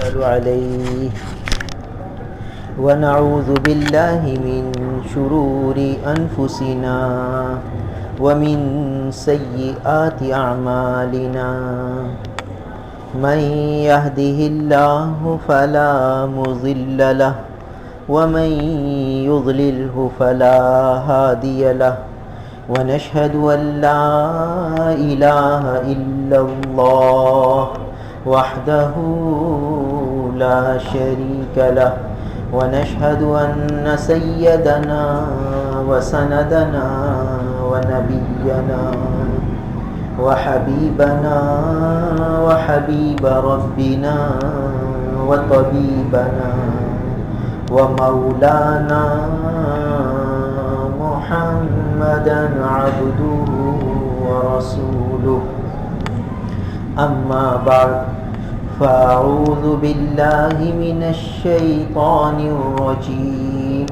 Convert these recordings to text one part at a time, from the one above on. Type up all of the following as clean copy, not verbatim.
ونتوكل عليه ونعوذ بالله من شرور أنفسنا ومن سيئات أعمالنا من يهده الله فلا مضل له ومن يضلله فلا هادي له ونشهد أن لا إله إلا الله وحده لا شريك له ونشهد أن سيدنا وسندنا ونبينا وحبيبنا وحبيب ربنا وطبيبنا ومولانا محمدا عبده ورسوله أما بعد فأعوذ بالله من الشيطان الرجيم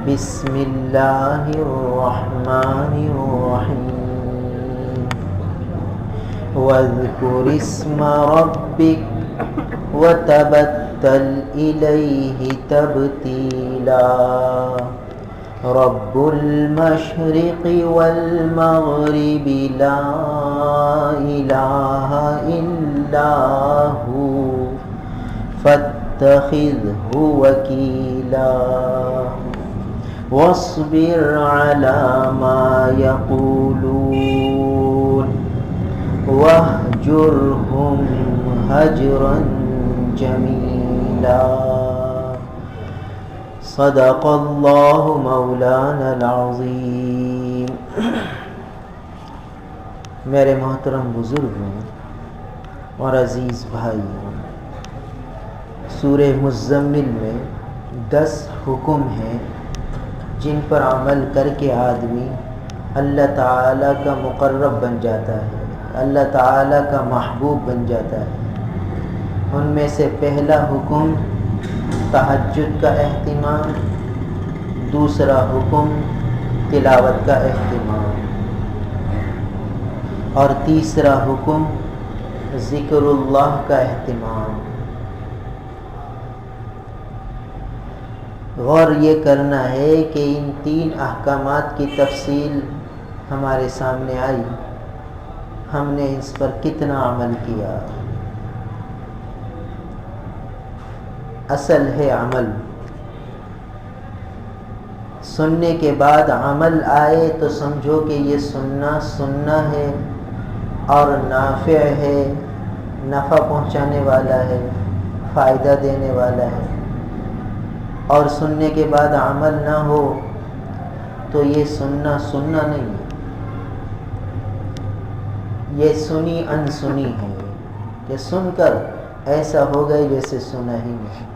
بسم الله الرحمن الرحيم واذكر اسم ربك وتبتل إليه تبتيلا رب المشرق والمغرب لا إله إلا هو فاتخذه وكيلا واصبر على ما يقولون واهجرهم هجرا جميلا صدق اللہ مولانا العظیم۔ میرے محترم بزرگوں اور عزیز بھائیوں، سورہ مزمل میں 10 حکم ہیں جن پر عمل کر کے آدمی اللہ تعالیٰ کا مقرب بن جاتا ہے، اللہ تعالیٰ کا محبوب بن جاتا ہے۔ ان میں سے پہلا حکم تہجد کا اہتمام، دوسرا حکم تلاوت کا اہتمام، اور تیسرا حکم ذکر اللہ کا اہتمام۔ غور یہ کرنا ہے کہ ان 3 احکامات کی تفصیل ہمارے سامنے آئی، ہم نے اس پر کتنا عمل کیا؟ اصل ہے عمل۔ سننے کے بعد عمل آئے تو سمجھو کہ یہ سننا ہے اور نافع ہے، نفع پہنچانے والا ہے، فائدہ دینے والا ہے۔ اور سننے کے بعد عمل نہ ہو تو یہ سننا نہیں ہے، یہ سنی انسنی ہے کہ سن کر ایسا ہو گئے جیسے سنا ہی نہیں۔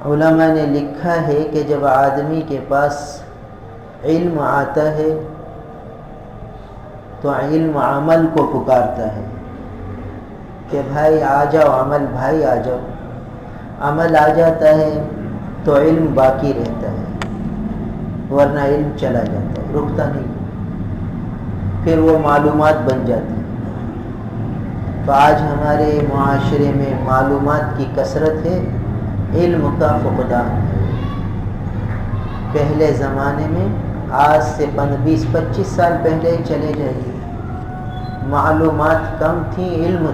علماء نے لکھا ہے کہ جب آدمی کے پاس علم آتا ہے تو علم عمل کو پکارتا ہے کہ بھائی آ جاؤ، عمل بھائی آ جاؤ۔ عمل آ جاتا ہے تو علم باقی رہتا ہے، ورنہ علم چلا جاتا ہے، رکتا نہیں، پھر وہ معلومات بن جاتی ہے۔ تو آج ہمارے معاشرے میں معلومات کی کثرت ہے، علم کا فقدان ہے۔ پہلے زمانے میں، آج سے 20-25 سال پہلے ہی چلے جائیے، معلومات کم تھیں، علم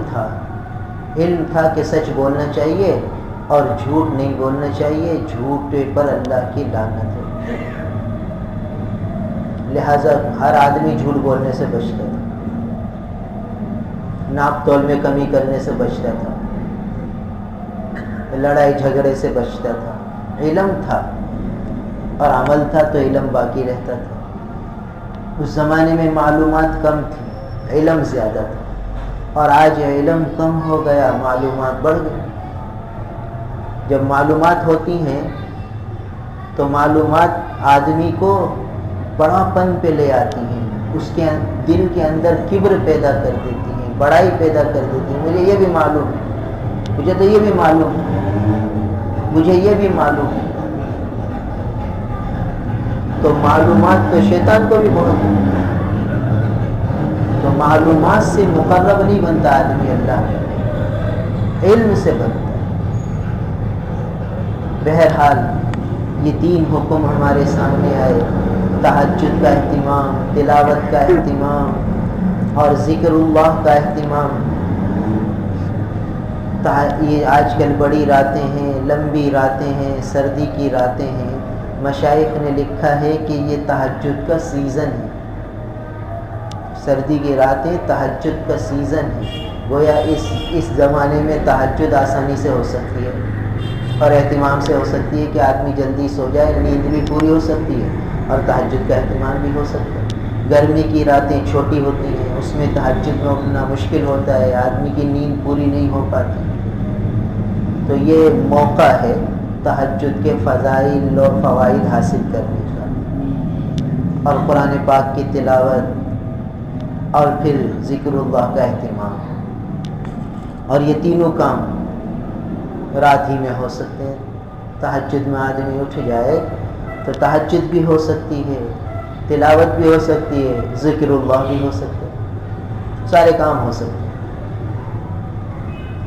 تھا کہ سچ بولنا چاہیے اور جھوٹ نہیں بولنا چاہیے، جھوٹے پر اللہ کی لعنت ہے۔ لہذا ہر آدمی جھوٹ بولنے سے بچتا تھا، ناپ تول میں کمی کرنے سے بچتا تھا، لڑائی جھگڑے سے بچتا تھا۔ علم تھا اور عمل تھا تو علم باقی رہتا تھا۔ اس زمانے میں معلومات کم تھی، علم زیادہ تھا، اور آج علم کم ہو گیا، معلومات بڑھ گئی۔ جب معلومات ہوتی ہیں تو معلومات آدمی کو بڑا پن پہ لے آتی ہیں، اس کے دل کے اندر کبر پیدا کر دیتی ہیں، بڑائی پیدا کر دیتی ہیں۔ مجھے یہ بھی معلوم ہے، مجھے تو یہ بھی معلوم ہے، مجھے یہ بھی معلوم ہے۔ تو معلومات تو شیطان کو بھی بہت ہے، تو معلومات سے مقرب نہیں بنتا آدمی اللہ کا، علم سے بنتا ہے۔ بہرحال یہ 3 حکم ہمارے سامنے آئے، تہجد کا اہتمام، تلاوت کا اہتمام اور ذکر اللہ کا اہتمام۔ یہ آج کل بڑی راتیں ہیں، لمبی راتیں ہیں، سردی کی راتیں ہیں۔ مشائخ نے لکھا ہے کہ یہ تہجد کا سیزن ہے، سردی کی راتیں تہجد کا سیزن ہے۔ گویا اس زمانے میں تہجد آسانی سے ہو سکتی ہے اور اہتمام سے ہو سکتی ہے کہ آدمی جلدی سو جائے، نیند بھی پوری ہو سکتی ہے اور تہجد کا اہتمام بھی ہو سکتا ہے۔ گرمی کی راتیں چھوٹی ہوتی ہیں، اس میں تہجد میں اٹھنا مشکل ہوتا ہے، آدمی کی نیند پوری نہیں ہو پاتی، تو یہ موقع ہے تہجد کے فضائل اور فوائد حاصل کرنے کا، اور قرآن پاک کی تلاوت اور پھر ذکر اللہ کا اہتمام۔ اور یہ تینوں کام رات ہی میں ہو سکتے ہیں۔ تہجد میں آدمی اٹھ جائے تو تہجد بھی ہو سکتی ہے، تلاوت بھی ہو سکتی ہے، ذکر اللہ بھی ہو سکتا ہے، سارے کام ہو سکتے ہیں۔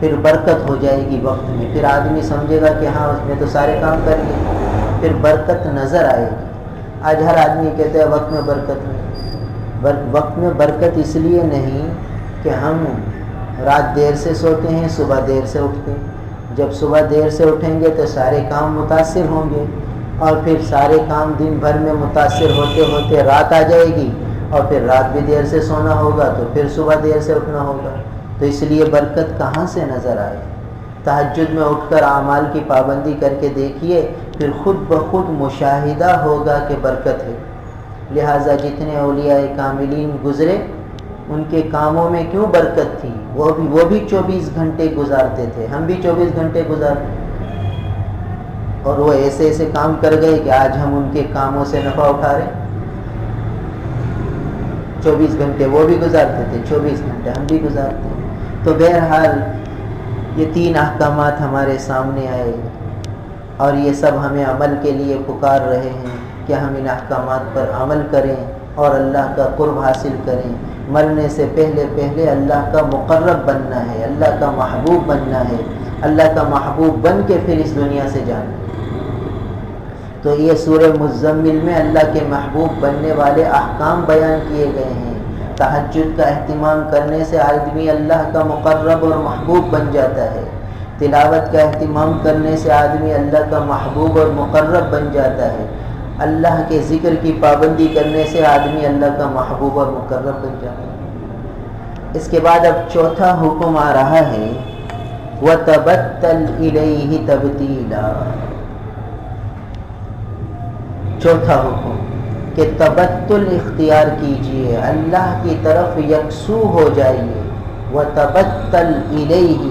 پھر برکت ہو جائے گی وقت میں، پھر آدمی سمجھے گا کہ ہاں اس میں تو سارے کام کر لیے، پھر برکت نظر آئے گی۔ آج ہر آدمی کہتا ہے وقت میں برکت نہیں، وقت میں برکت اس لیے نہیں کہ ہم رات دیر سے سوتے ہیں، صبح دیر سے اٹھتے ہیں۔ جب صبح دیر سے اٹھیں گے تو سارے کام متاثر ہوں گے، اور پھر سارے کام دن بھر میں متاثر ہوتے ہوتے رات آ جائے گی، اور پھر رات بھی دیر سے سونا ہوگا تو پھر صبح دیر سے اٹھنا ہوگا، تو اس لیے برکت کہاں سے نظر آئے؟ تہجد میں اٹھ کر اعمال کی پابندی کر کے دیکھیے، پھر خود بخود مشاہدہ ہوگا کہ برکت ہے۔ لہٰذا جتنے اولیاء کاملین گزرے ان کے کاموں میں کیوں برکت تھی؟ وہ بھی 24 گھنٹے گزارتے تھے، ہم بھی 24 گھنٹے گزارتے، اور وہ ایسے ایسے کام کر گئے کہ آج ہم ان کے کاموں سے نفع اٹھا رہے ہیں۔ 24 گھنٹے وہ بھی گزارتے تھے، 24 گھنٹے ہم بھی گزارتے ہیں۔ تو بہرحال یہ 3 احکامات ہمارے سامنے آئے، اور یہ سب ہمیں عمل کے لیے پکار رہے ہیں کہ ہم ان احکامات پر عمل کریں اور اللہ کا قرب حاصل کریں۔ مرنے سے پہلے اللہ کا مقرب بننا ہے، اللہ کا محبوب بننا ہے، اللہ کا محبوب بن کے پھر اس دنیا سے جانا ہے۔ تو یہ سورہ مزمل میں اللہ کے محبوب بننے والے احکام بیان کیے گئے ہیں۔ تہجد کا اہتمام کرنے سے آدمی اللہ کا مقرب اور محبوب بن جاتا ہے، تلاوت کا اہتمام کرنے سے آدمی اللہ کا محبوب اور مقرب بن جاتا ہے، اللہ کے ذکر کی پابندی کرنے سے آدمی اللہ کا محبوب اور مقرب بن جاتا ہے۔ اس کے بعد اب چوتھا حکم آ رہا ہے، وَتَبَتَّلْ إِلَيْهِ تَبْتِيلًا۔ چوتھا حکم کہ تبتل اختیار کیجئے، اللہ کی طرف یکسو ہو جائیے۔ وَتَبَتَّلْ إِلَيْهِ،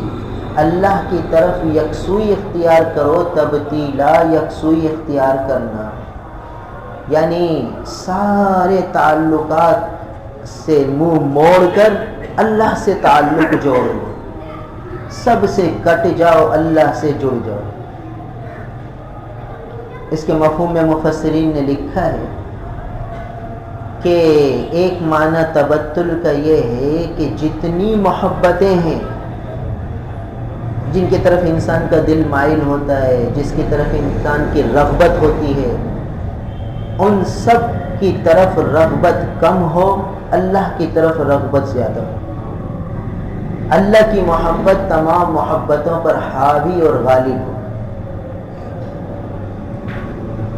اللہ کی طرف یکسوئی اختیار کرو، تبتیلا یکسوئی اختیار کرنا، یعنی سارے تعلقات سے منہ موڑ کر اللہ سے تعلق جوڑ لو، سب سے کٹ جاؤ، اللہ سے جڑ جاؤ۔ اس کے مفہوم میں مفسرین نے لکھا ہے کہ ایک معنی تبتل کا یہ ہے کہ جتنی محبتیں ہیں جن کی طرف انسان کا دل مائل ہوتا ہے، جس کی طرف انسان کی رغبت ہوتی ہے، ان سب کی طرف رغبت کم ہو، اللہ کی طرف رغبت زیادہ ہو۔ اللہ کی محبت تمام محبتوں پر حاوی اور غالب ہو۔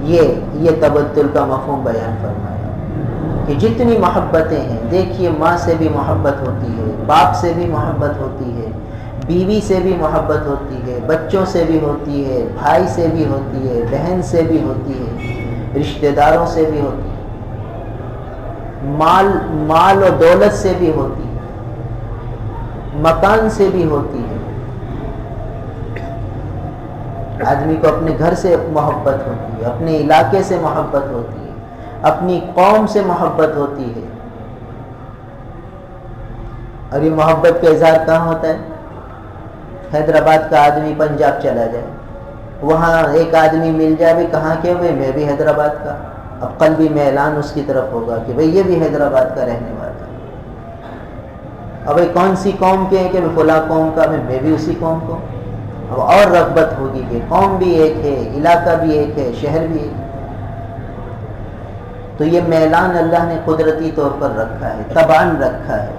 یہ تبتل کا مفہوم بیان فرمایا کہ جتنی محبتیں ہیں، دیکھیے ماں سے بھی محبت ہوتی ہے، باپ سے بھی محبت ہوتی ہے، بیوی سے بھی محبت ہوتی ہے، بچوں سے بھی ہوتی ہے، بھائی سے بھی ہوتی ہے، بہن سے بھی ہوتی ہے، رشتہ داروں سے بھی ہوتی ہے، مال و دولت سے بھی ہوتی ہے، مکان سے بھی ہوتی ہے۔ آدمی کو اپنے گھر سے محبت ہوتی ہے، اپنے علاقے سے محبت ہوتی ہے، اپنی قوم سے محبت ہوتی ہے، اور یہ محبت کا اظہار کہاں ہوتا ہے؟ حیدرآباد کا آدمی پنجاب چلا جائے، وہاں ایک آدمی مل جائے، بھی کہاں کے ہوئے؟ میں بھی حیدرآباد کا، اب قلبی میلان اس کی طرف ہوگا کہ بھئی یہ بھی حیدرآباد کا رہنے والا ہے۔ اب بھائی کون سی قوم کے ہیں کہ فلاں قوم کا میں بھی اسی قوم کو، اب اور رغبت ہوگی کہ قوم بھی ایک ہے، علاقہ بھی ایک ہے، شہر بھی ایک ہے۔ تو یہ میلان اللہ نے قدرتی طور پر رکھا ہے، تباً رکھا ہے۔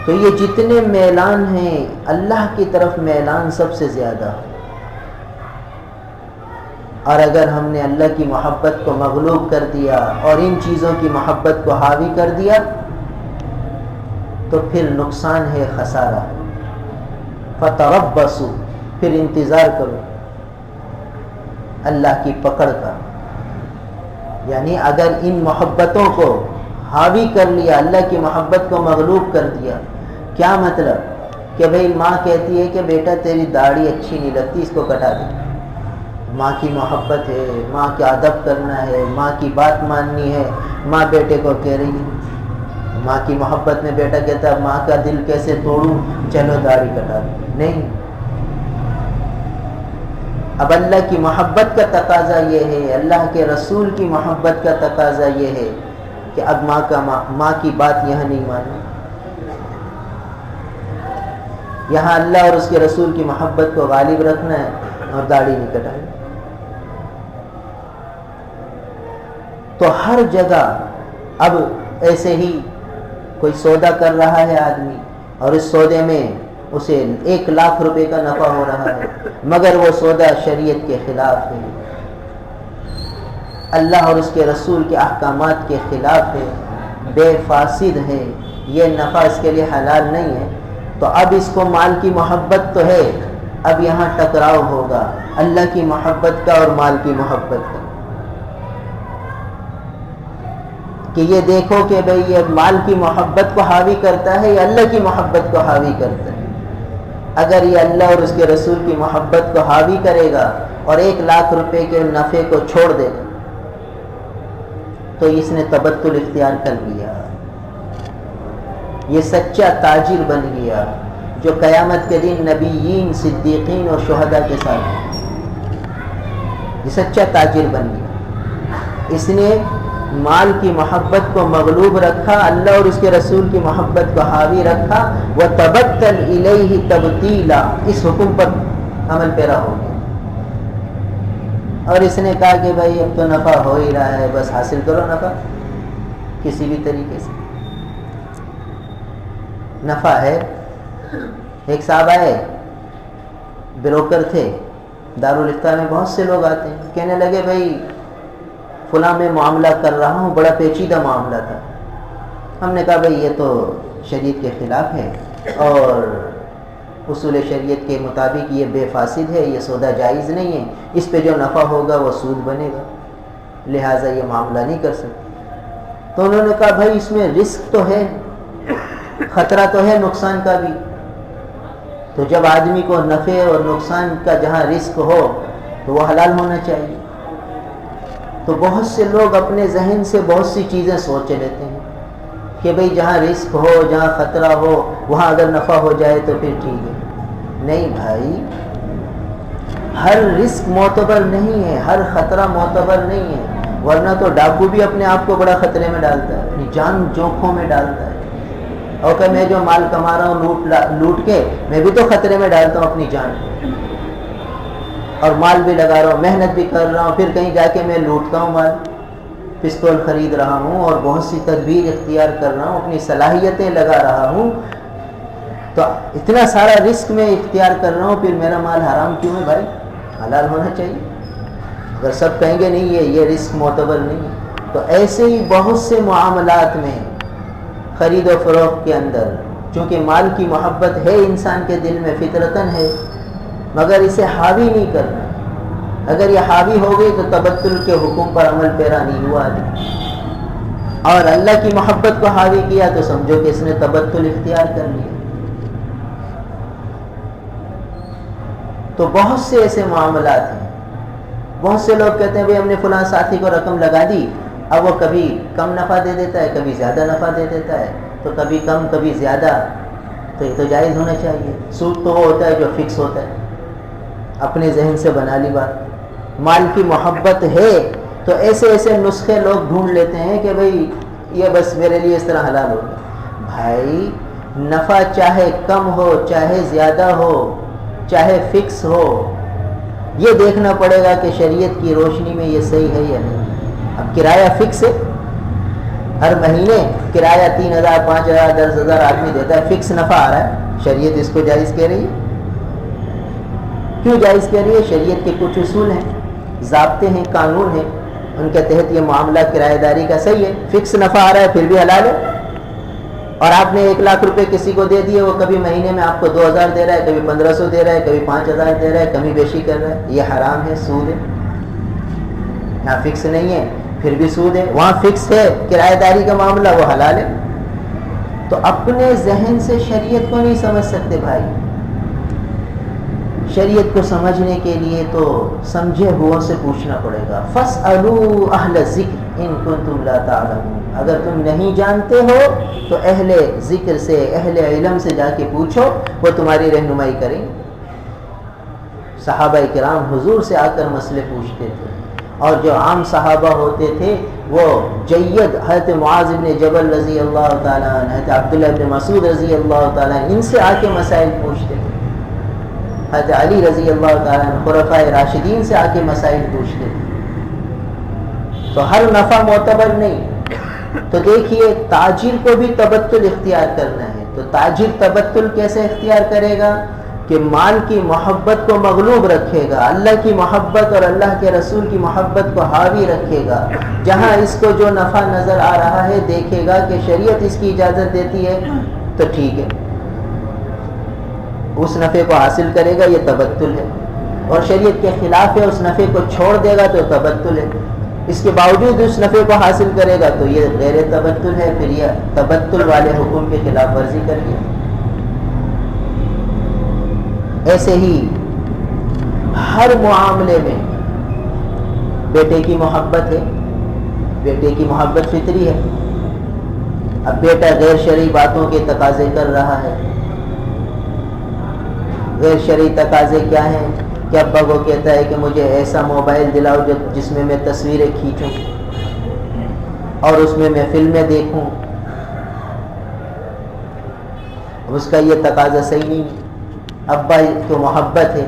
تو یہ جتنے میلان ہیں اللہ کی طرف میلان سب سے زیادہ ہے، اور اگر ہم نے اللہ کی محبت کو مغلوب کر دیا اور ان چیزوں کی محبت کو حاوی کر دیا تو پھر نقصان ہے، خسارہ۔ فتربصوا، پھر انتظار کرو اللہ کی پکڑ کا، یعنی اگر ان محبتوں کو حاوی کر لیا، اللہ کی محبت کو مغلوب کر دیا، کیا مطلب کہ بھئی ماں کہتی ہے کہ بیٹا تیری داڑھی اچھی نہیں لگتی، اس کو کٹا دے۔ ماں کی محبت ہے، ماں کا ادب کرنا ہے، ماں کی بات ماننی ہے، ماں بیٹے کو کہہ رہی ہے، ماں کی محبت میں بیٹا کہتا ہے ماں کا دل کیسے توڑوں، چلو داڑھی کٹا دو، نہیں۔ اب اللہ کی محبت کا تقاضا یہ ہے، اللہ کے رسول کی محبت کا تقاضا یہ ہے کہ اب ماں کی بات یہاں نہیں مانی، یہاں اللہ اور اس کے رسول کی محبت کو غالب رکھنا ہے اور داڑھی نہیں کٹانی۔ تو ہر جگہ اب ایسے ہی کوئی سودا کر رہا ہے آدمی اور اس سودے میں اسے 1,00,000 روپے کا نفع ہو رہا ہے، مگر وہ سودا شریعت کے خلاف ہے، اللہ اور اس کے رسول کے احکامات کے خلاف ہے، بے فاسد ہے، یہ نفع اس کے لیے حلال نہیں ہے۔ تو اب اس کو مال کی محبت تو ہے، اب یہاں ٹکراؤ ہوگا اللہ کی محبت کا اور مال کی محبت کا، کہ یہ دیکھو کہ بھئی یہ مال کی محبت کو حاوی کرتا ہے یا اللہ کی محبت کو حاوی کرتا ہے۔ اگر یہ اللہ اور اس کے رسول کی محبت کو حاوی کرے گا اور 1,00,000 روپے کے نفع کو چھوڑ دے گا تو اس نے تبتل اختیار کر لیا، یہ سچا تاجر بن گیا جو قیامت کے دن نبیین، صدیقین اور شہداء کے ساتھ یہ سچا تاجر بن گیا۔ اس نے مال کی محبت کو مغلوب رکھا، اللہ اور اس کے رسول کی محبت کو حاوی رکھا، وَتَبَتَّلْ إِلَيْهِ تَبْتِيلًا، اس حکم پر عمل پیرا ہو گیا، اور اس نے کہا کہ بھائی اب تو نفع ہو ہی رہا ہے، بس حاصل کرو نفع کسی بھی طریقے سے، نفع ہے۔ ایک صاحب آئے، بروکر تھے، دارالفتہ میں بہت سے لوگ آتے ہیں، کہنے لگے بھائی فلاں میں معاملہ کر رہا ہوں، بڑا پیچیدہ معاملہ تھا۔ ہم نے کہا بھائی یہ تو شریعت کے خلاف ہے اور اصول شریعت کے مطابق یہ بے فاسد ہے، یہ سودا جائز نہیں ہے، اس پہ جو نفع ہوگا وہ سود بنے گا، لہٰذا یہ معاملہ نہیں کر سکتے۔ تو انہوں نے کہا بھائی اس میں رسک تو ہے، خطرہ تو ہے نقصان کا بھی، تو جب آدمی کو نفع اور نقصان کا جہاں رسک ہو تو وہ حلال ہونا چاہیے۔ تو بہت سے لوگ اپنے ذہن سے بہت سی چیزیں سوچ لیتے ہیں کہ بھئی جہاں رسک ہو، جہاں خطرہ ہو، وہاں اگر نفع ہو جائے تو پھر ٹھیک ہے۔ نہیں بھائی، ہر رسک معتبر نہیں ہے، ہر خطرہ معتبر نہیں ہے، ورنہ تو ڈاکو بھی اپنے آپ کو بڑا خطرے میں ڈالتا ہے، اپنی جان جوکھوں میں ڈالتا ہے، اور کہ میں جو مال کما رہا ہوں لوٹ کے، میں بھی تو خطرے میں ڈالتا ہوں اپنی جان کو، اور مال بھی لگا رہا ہوں، محنت بھی کر رہا ہوں، پھر کہیں جا کے میں لوٹتا ہوں مال، پستول خرید رہا ہوں اور بہت سی تدبیر اختیار کر رہا ہوں، اپنی صلاحیتیں لگا رہا ہوں، تو اتنا سارا رسک میں اختیار کر رہا ہوں، پھر میرا مال حرام کیوں ہے بھائی؟ حلال ہونا چاہیے۔ اگر سب کہیں گے نہیں یہ رسک معتبر نہیں ہے، تو ایسے ہی بہت سے معاملات میں، خرید و فروخت کے اندر، چونکہ مال کی محبت ہے انسان کے دل میں فطرتاً ہے، مگر اسے حاوی نہیں کرنا۔ اگر یہ حاوی ہو گئی تو تبتل کے حکم پر عمل پیرا نہیں ہوا، اور اللہ کی محبت کو حاوی کیا تو سمجھو کہ اس نے تبتل اختیار کر لیا۔ تو بہت سے ایسے معاملات ہیں، بہت سے لوگ کہتے ہیں بھئی ہم نے فلاں ساتھی کو رقم لگا دی، اب وہ کبھی کم نفع دے دیتا ہے، کبھی زیادہ نفع دے دیتا ہے، تو کبھی کم کبھی زیادہ، تو یہ تو جائز ہونا چاہیے۔ سود تو وہ ہوتا ہے جو فکس ہوتا ہے، اپنے ذہن سے بنا لی بات۔ مال کی محبت ہے تو ایسے ایسے نسخے لوگ ڈھونڈ لیتے ہیں کہ بھئی یہ بس میرے لیے اس طرح حلال ہوگا۔ بھائی نفع چاہے کم ہو چاہے زیادہ ہو چاہے فکس ہو، یہ دیکھنا پڑے گا کہ شریعت کی روشنی میں یہ صحیح ہے یا نہیں۔ اب کرایہ فکس ہے، ہر مہینے کرایہ 3,000 5,000 10,000 آدمی دیتا ہے، فکس نفع آ رہا ہے، شریعت اس کو جائز کہہ رہی ہے۔ کیوں جائز کہہ رہی ہے؟ شریعت کے کچھ اصول ہیں، ضابطے ہیں، قانون ہیں، ان کے تحت یہ معاملہ کرایہ داری کا صحیح ہے، فکس نفع آ رہا ہے پھر بھی حلال ہے۔ اور آپ نے 1,00,000 روپے کسی کو دے دیے، وہ کبھی مہینے میں آپ کو 2,000 دے رہا ہے، کبھی 1,500 دے رہا ہے، کبھی 5,000 دے رہا ہے، کمی بیشی کر رہا ہے، یہ حرام ہے، سود ہے۔ یہاں فکس نہیں ہے پھر بھی سود ہے، وہاں فکس ہے کرایہ داری کا معاملہ، وہ حلال ہے۔ تو اپنے ذہن سے شریعت کو نہیں سمجھ سکتے بھائی، شریعت کو سمجھنے کے لیے تو سمجھے ہوا سے پوچھنا پڑے گا۔ فَاسْأَلُوا أَهْلَ الذِّكْرِ إِن كُنتُمْ لَا تَعْلَمُونَ، اگر تم نہیں جانتے ہو تو اہل ذکر سے، اہل علم سے جا کے پوچھو، وہ تمہاری رہنمائی کریں۔ صحابہ کرام حضور سے آ کر مسئلے پوچھتے تھے، اور جو عام صحابہ ہوتے تھے وہ جید حضرت معاذ بن جبل رضی اللہ تعالیٰ عنہ، حضرت عبداللہ بن مسعود رضی اللہ تعالیٰ عنہ، ان سے آ کے مسائل پوچھتے تھے، حضرت علی رضی اللہ تعالیٰ عنہ خلفائے راشدین سے آ کے مسائل پوچھتے تھے۔ تو ہر نفع معتبر نہیں۔ تو دیکھیے تاجر کو بھی تبتل اختیار کرنا ہے، تو تاجر تبتل کیسے اختیار کرے گا؟ کہ مال کی محبت کو مغلوب رکھے گا، اللہ کی محبت اور اللہ کے رسول کی محبت کو حاوی رکھے گا، جہاں اس کو جو نفع نظر آ رہا ہے دیکھے گا کہ شریعت اس کی اجازت دیتی ہے تو ٹھیک ہے، اس نفع کو حاصل کرے گا، یہ تبتل ہے۔ اور شریعت کے خلاف ہے، اس نفع کو چھوڑ دے گا تو تبتل ہے، اس کے باوجود اس نفع کو حاصل کرے گا تو یہ غیر تبتل ہے، پھر یہ تبتل والے حکم کے خلاف ورزی کر گیا۔ ایسے ہی ہر معاملے میں بیٹے کی محبت ہے، بیٹے کی محبت فطری ہے۔ اب بیٹا غیر شرعی باتوں کے تقاضے کر رہا ہے، غیر شرعی تقاضے کیا ہیں کہ ابا کو کہتا ہے کہ مجھے ایسا موبائل دلاؤ جس میں میں تصویریں کھینچوں اور اس میں فلمیں دیکھوں۔ اس کا یہ تقاضا صحیح نہیں ہے، ابا کو محبت ہے،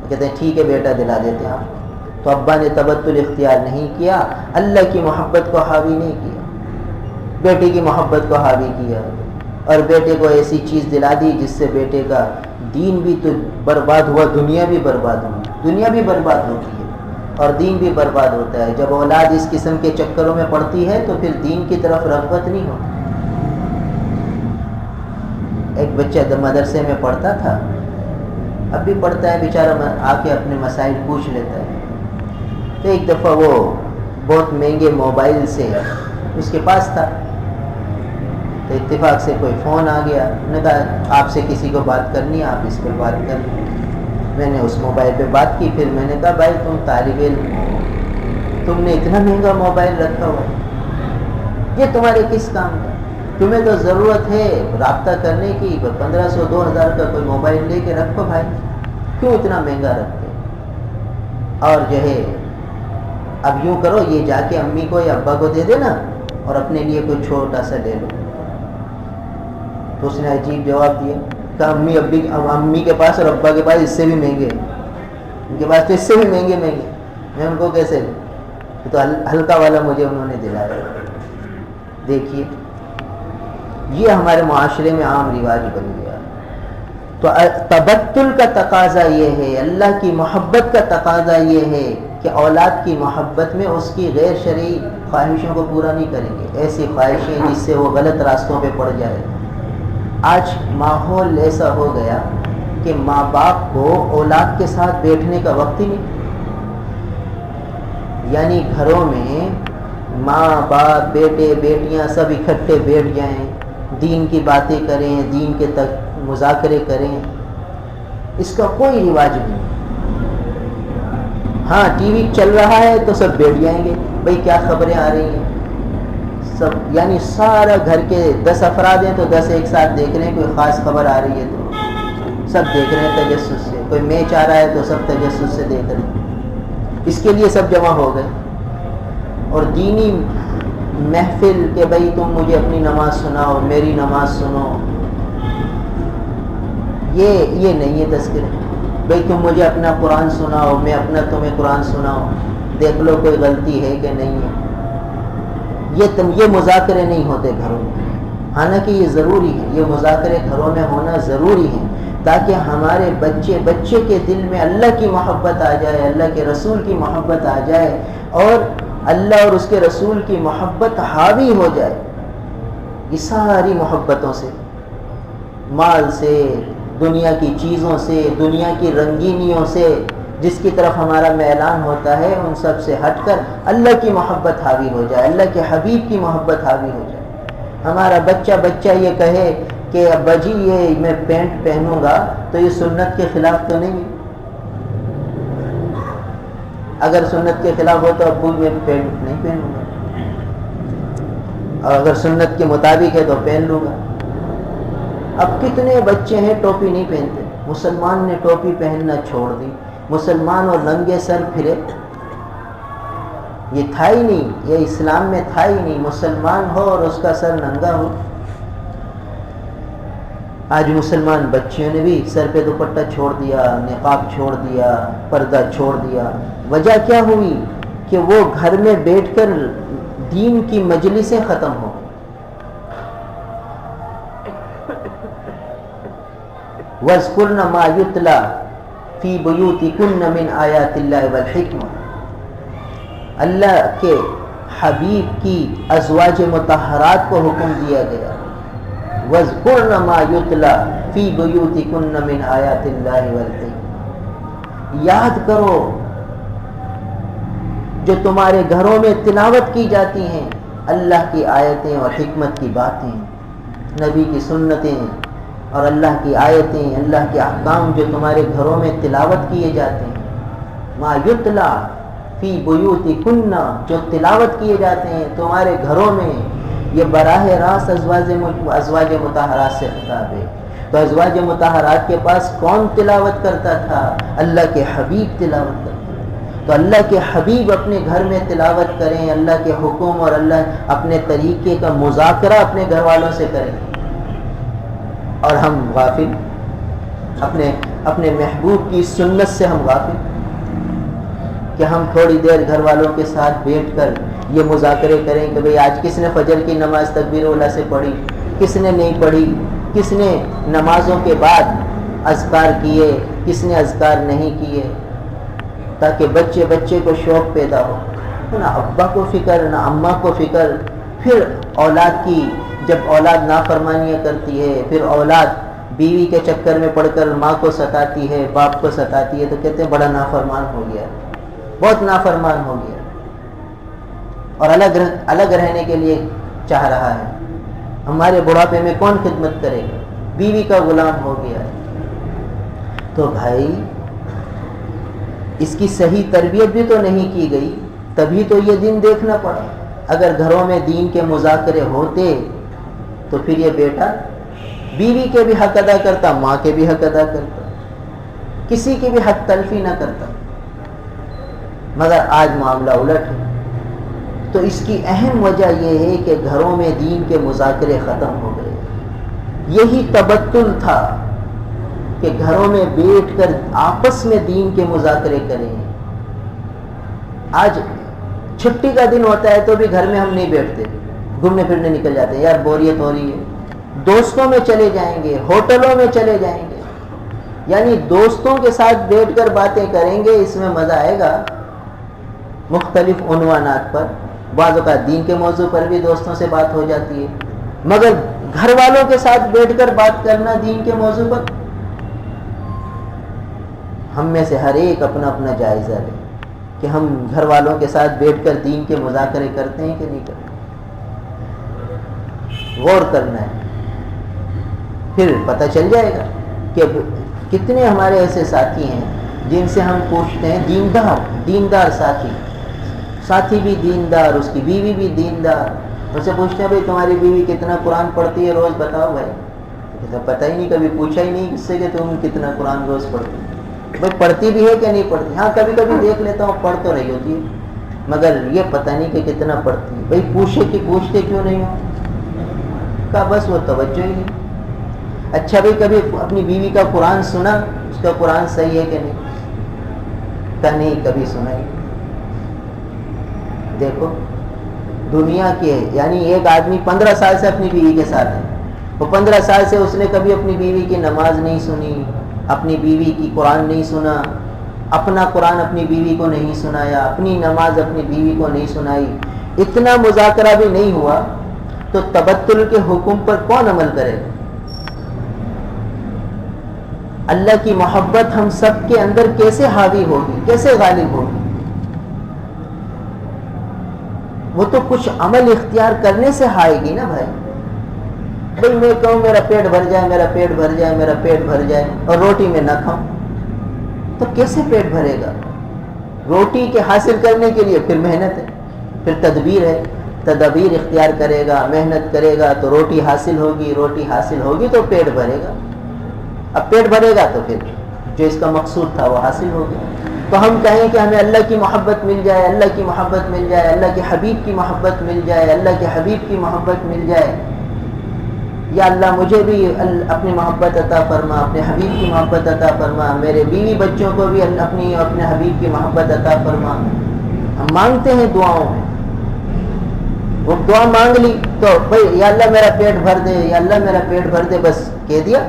کہتے ہیں ٹھیک ہے بیٹا دلا دیتے ہیں آپ، تو ابا نے تبتل اختیار نہیں کیا، اللہ کی محبت کو حاوی نہیں کیا، بیٹے کی محبت کو حاوی کیا، اور بیٹے کو ایسی چیز دلا دی جس سے بیٹے کا دین بھی تو برباد ہوا، دنیا بھی برباد ہوئی، دنیا بھی برباد ہوتی ہے اور دین بھی برباد ہوتا ہے۔ جب اولاد اس قسم کے چکروں میں پڑتی ہے تو پھر دین کی طرف رغبت نہیں ہوتی۔ ایک بچہ مدرسے میں پڑھتا تھا، اب بھی پڑھتا ہے بیچارہ، آ کے اپنے مسائل پوچھ لیتا ہے، تو ایک دفعہ وہ بہت مہنگے موبائل سے اس کے پاس تھا، تو اتفاق سے کوئی فون آ گیا، انہوں نے کہا آپ سے کسی کو بات کرنی ہے، آپ اس پر بات کر لیں۔ میں نے اس موبائل پہ بات کی، پھر میں نے کہا بھائی تم طالب علم ہو، تم نے اتنا مہنگا موبائل رکھا ہوا ہے، یہ تمہارے کس کام کا؟ تمہیں تو ضرورت ہے رابطہ کرنے کی، 1,500 2,000 کا کوئی موبائل لے کے رکھو بھائی، کیوں اتنا مہنگا رکھتے؟ اور جو ہے اب یوں کرو، یہ جا کے امی کو یا ابا کو دے دینا اور اپنے لیے کوئی چھوٹا سا لے لو۔ تو اس نے عجیب جواب دیا، کہا امی کے پاس اور ابا کے پاس اس سے بھی مہنگے، ان کے پاس تو اس سے بھی مہنگے، میں ان کو کیسے لوں؟ تو ہلکا والا مجھے انہوں نے دلایا۔ دیکھیے یہ ہمارے معاشرے میں عام رواج بن گیا۔ تو تبتل کا تقاضا یہ ہے، اللہ کی محبت کا تقاضا یہ ہے کہ اولاد کی محبت میں اس کی غیر شرعی خواہشوں کو پورا نہیں کریں گے، ایسی خواہشیں جس سے وہ غلط راستوں پہ پڑ جائے۔ آج ماحول ایسا ہو گیا کہ ماں باپ کو اولاد کے ساتھ بیٹھنے کا وقت ہی نہیں، یعنی گھروں میں ماں باپ بیٹے بیٹیاں سب اکٹھے بیٹھ جائیں، دین کی باتیں کریں، دین کے تک مذاکرے کریں، اس کا کوئی رواج نہیں۔ ہاں ٹی وی چل رہا ہے تو سب بیٹھ جائیں گے، بھئی کیا خبریں آ رہی ہیں، سب یعنی سارا گھر کے 10 افراد ہیں تو 10 ایک ساتھ دیکھ رہے ہیں، کوئی خاص خبر آ رہی ہے تو سب دیکھ رہے ہیں تجسس سے، کوئی میچ آ رہا ہے تو سب تجسس سے دیکھ رہے ہیں، اس کے لیے سب جمع ہو گئے۔ اور دینی محفل کہ بھائی تم مجھے اپنی نماز سناؤ، میری نماز سنو، یہ نہیں ہے تذکرہ. بھائی تم مجھے اپنا قرآن سناؤ، میں اپنا تمہیں قرآن سناؤ، دیکھ لو کوئی غلطی ہے کہ نہیں ہے. یہ مذاکرے نہیں ہوتے گھروں میں. حالانکہ یہ ضروری ہے، یہ مذاکرے گھروں میں ہونا ضروری ہے تاکہ ہمارے بچے کے دل میں اللہ کی محبت آ جائے، اللہ کے رسول کی محبت آ جائے، اور اللہ اور اس کے رسول کی محبت حاوی ہو جائے. یہ ساری محبتوں سے، مال سے، دنیا کی چیزوں سے، دنیا کی رنگینیوں سے جس کی طرف ہمارا میلان ہوتا ہے، ان سب سے ہٹ کر اللہ کی محبت حاوی ہو جائے، اللہ کے حبیب کی محبت حاوی ہو جائے. ہمارا بچہ یہ کہے کہ ابا جی یہ میں پینٹ پہنوں گا تو یہ سنت کے خلاف تو نہیں ہے؟ اگر سنت کے خلاف ہو تو ابو میں پینٹ نہیں پہنوں گا، اور اگر سنت کے مطابق ہے تو پہن لوں گا. اب کتنے بچے ہیں ٹوپی نہیں پہنتے. مسلمان نے ٹوپی پہننا چھوڑ دی، مسلمان اور ننگے سر پھرے. یہ تھا ہی نہیں، یہ اسلام میں تھا ہی نہیں، مسلمان ہو اور اس کا سر ننگا ہو. آج مسلمان بچیوں نے بھی سر پہ دوپٹہ چھوڑ دیا، نقاب چھوڑ دیا، پردہ چھوڑ دیا. وجہ کیا ہوئی کہ وہ گھر میں بیٹھ کر دین کی مجلسیں ختم ہو. وَاذْكُرْنَ مَا يُتْلَى فِي بُيُوتِكُنَّ مِنْ آيَاتِ اللَّهِ وَالْحِكْمَةِ. اللہ کے حبیب کی ازواج مطہرات کو حکم دیا گیا، وَاذْكُرْنَ مَا يُتْلَى فِي بُيُوتِكُنَّ مِنْ آيَاتِ اللَّهِ وَالْحِكْمَةِ. یاد کرو جو تمہارے گھروں میں تلاوت کی جاتی ہیں، اللہ کی آیتیں اور حکمت کی باتیں، نبی کی سنتیں اور اللہ کی آیتیں، اللہ کے احکام جو تمہارے گھروں میں تلاوت کیے جاتے ہیں. ما یتلا فی بیوتکن، جو تلاوت کیے جاتے ہیں تمہارے گھروں میں، یہ براہ راست ازواج مطہرات سے خطاب ہے. تو ازواج مطہرات کے پاس کون تلاوت کرتا تھا؟ اللہ کے حبیب تلاوت کرتا. تو اللہ کے حبیب اپنے گھر میں تلاوت کریں، اللہ کے حکم اور اللہ اپنے طریقے کا مذاکرہ اپنے گھر والوں سے کریں. اور ہم غافل، اپنے محبوب کی سنت سے ہم غافل کہ ہم تھوڑی دیر گھر والوں کے ساتھ بیٹھ کر یہ مذاکرے کریں کہ بھئی آج کس نے فجر کی نماز تکبیر اولیٰ سے پڑھی، کس نے نہیں پڑھی، کس نے نمازوں کے بعد اذکار کیے، کس نے اذکار نہیں کیے، تاکہ بچے کو شوق پیدا ہو. نہ ابا کو فکر، نہ اماں کو فکر. پھر اولاد کی، جب اولاد نافرمانیاں کرتی ہے، پھر اولاد بیوی کے چکر میں پڑھ کر ماں کو ستاتی ہے، باپ کو ستاتی ہے، تو کہتے ہیں بڑا نافرمان ہو گیا، بہت نافرمان ہو گیا، اور الگ رہنے کے لیے چاہ رہا ہے. ہمارے بڑھاپے میں کون خدمت کرے گا؟ بیوی کا غلام ہو گیا ہے. تو بھائی اس کی صحیح تربیت بھی تو نہیں کی گئی، تبھی تو یہ دن دیکھنا پڑا. اگر گھروں میں دین کے مذاکرے ہوتے تو پھر یہ بیٹا بیوی کے بھی حق ادا کرتا، ماں کے بھی حق ادا کرتا، کسی کی بھی حق تلفی نہ کرتا. مگر آج معاملہ الٹ ہے. تو اس کی اہم وجہ یہ ہے کہ گھروں میں دین کے مذاکرے ختم ہو گئے. یہی تبتل تھا کہ گھروں میں بیٹھ کر آپس میں دین کے مذاکرے کریں. آج چھٹی کا دن ہوتا ہے تو بھی گھر میں ہم نہیں بیٹھتے، گھومنے پھرنے نکل جاتے ہیں. یار بوریت ہو رہی ہے، دوستوں میں چلے جائیں گے، ہوٹلوں میں چلے جائیں گے، یعنی دوستوں کے ساتھ بیٹھ کر باتیں کریں گے. اس میں مزہ آئے گا. مختلف عنوانات پر، بعض اوقات دین کے موضوع پر بھی دوستوں سے بات ہو جاتی ہے، مگر گھر والوں کے ساتھ بیٹھ کر بات کرنا دین کے موضوع پر، ہم میں سے ہر ایک اپنا اپنا جائزہ لے کہ ہم گھر والوں کے ساتھ بیٹھ کر دین کے مذاکرے کرتے ہیں کہ نہیں کرتے. غور کرنا ہے، پھر پتہ چل جائے گا کہ کتنے ہمارے ایسے ساتھی ہیں جن سے ہم پوچھتے ہیں، دیندار ساتھی بھی دیندار، اس کی بیوی بھی دیندار. اس سے پوچھتے ہیں بھائی تمہاری بیوی کتنا قرآن پڑھتی ہے روز، بتاؤ بھائی. پتہ ہی نہیں، کبھی پوچھا ہی نہیں کس سے کہ تم کتنا قرآن روز پڑھتی. بھائی پڑھتی بھی ہے کہ نہیں پڑھتی؟ ہاں کبھی کبھی دیکھ لیتا ہوں پڑھ تو رہی ہوتی ہے. مگر یہ پتہ نہیں کہ کتنا پڑھتی ہے. بھائی پوچھتے کیوں نہیں ہو؟ کہا بس وہ توجہ ہی نہیں. اچھا بھائی کبھی اپنی بیوی کا قرآن سنا؟ اس کا قرآن صحیح ہے کہ نہیں؟ کہا نہیں کبھی سنا ہی. دیکھو دنیا کے یعنی ایک آدمی 15 سال سے اپنی بیوی کے ساتھ ہے. وہ 15 سال سے اس نے کبھی اپنی بیوی کی نماز نہیں سنی, اپنی بیوی کی قرآن نہیں سنا, اپنا قرآن اپنی بیوی کو نہیں سنایا, اپنی نماز اپنی بیوی کو نہیں سنائی, اتنا مذاکرہ بھی نہیں ہوا, تو تبتل کے حکم پر کون عمل کرے گا؟ اللہ کی محبت ہم سب کے اندر کیسے حاوی ہوگی, کیسے غالب ہوگی؟ وہ تو کچھ عمل اختیار کرنے سے آئے گی نا بھائی. بھائی میں کہوں میرا پیٹ بھر جائے, میرا پیٹ بھر جائے, میرا پیٹ بھر جائے, اور روٹی میں نہ کھاؤں, تو کیسے پیٹ بھرے گا؟ روٹی کے حاصل کرنے کے لیے پھر محنت ہے, پھر تدبیر ہے, تدبیر اختیار کرے گا, محنت کرے گا تو روٹی حاصل ہوگی, روٹی حاصل ہوگی تو پیٹ بھرے گا. اب پیٹ بھرے گا تو پھر جو اس کا مقصود تھا وہ حاصل ہو گیا. تو ہم کہیں کہ ہمیں اللہ کی محبت مل جائے, اللہ کی محبت مل جائے, اللہ کے حبیب کی محبت مل جائے, اللہ کے حبیب کی محبت مل جائے, یا اللہ مجھے بھی اپنی محبت عطا فرما, اپنے حبیب کی محبت عطا فرما, میرے بیوی بچوں کو بھی اپنے حبیب کی محبت عطا فرما. ہم مانگتے ہیں دعاؤں میں, وہ دعا مانگ لی تو بھائی یا اللہ میرا پیٹ بھر دے, یا اللہ میرا پیٹ بھر دے, بس کہہ دیا.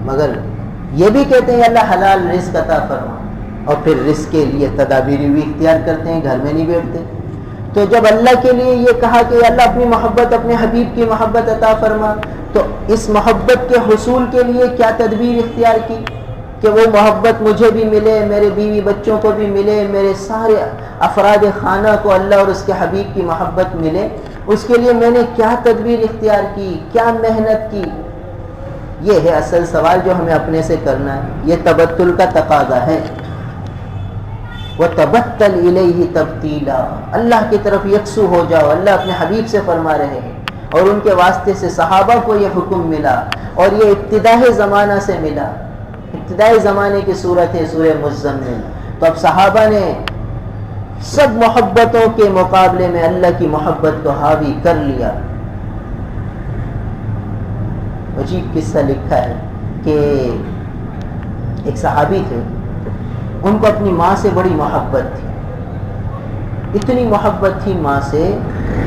مگر یہ بھی کہتے ہیں اللہ حلال رزق عطا فرما, اور پھر رزق کے لیے تدابیر بھی اختیار کرتے ہیں, گھر میں نہیں بیٹھتے. تو جب اللہ کے لیے یہ کہا کہ اللہ اپنی محبت, اپنے حبیب کی محبت عطا فرما, تو اس محبت کے حصول کے لیے کیا تدبیر اختیار کی کہ وہ محبت مجھے بھی ملے, میرے بیوی بچوں کو بھی ملے, میرے سارے افراد خانہ کو اللہ اور اس کے حبیب کی محبت ملے. اس کے لیے میں نے کیا تدبیر اختیار کی, کیا محنت کی؟ یہ ہے اصل سوال جو ہمیں اپنے سے کرنا ہے. یہ تبتل کا تقاضا ہے. وَتَبَتَّلْ إِلَيْهِ تَبْتِيلًا, اللہ کی طرف یکسو ہو جاؤ. اللہ اپنے حبیب سے فرما رہے ہیں, اور ان کے واسطے سے صحابہ کو یہ حکم ملا, اور یہ ابتدائی زمانہ سے ملا. ابتدائی زمانے کی صورت ہے سورہ مزمل. تو اب صحابہ نے سب محبتوں کے مقابلے میں اللہ کی محبت کو حاوی کر لیا. عجیب قصہ لکھا ہے کہ ایک صحابی تھے, ان کو اپنی ماں سے بڑی محبت تھی. اتنی محبت تھی ماں سے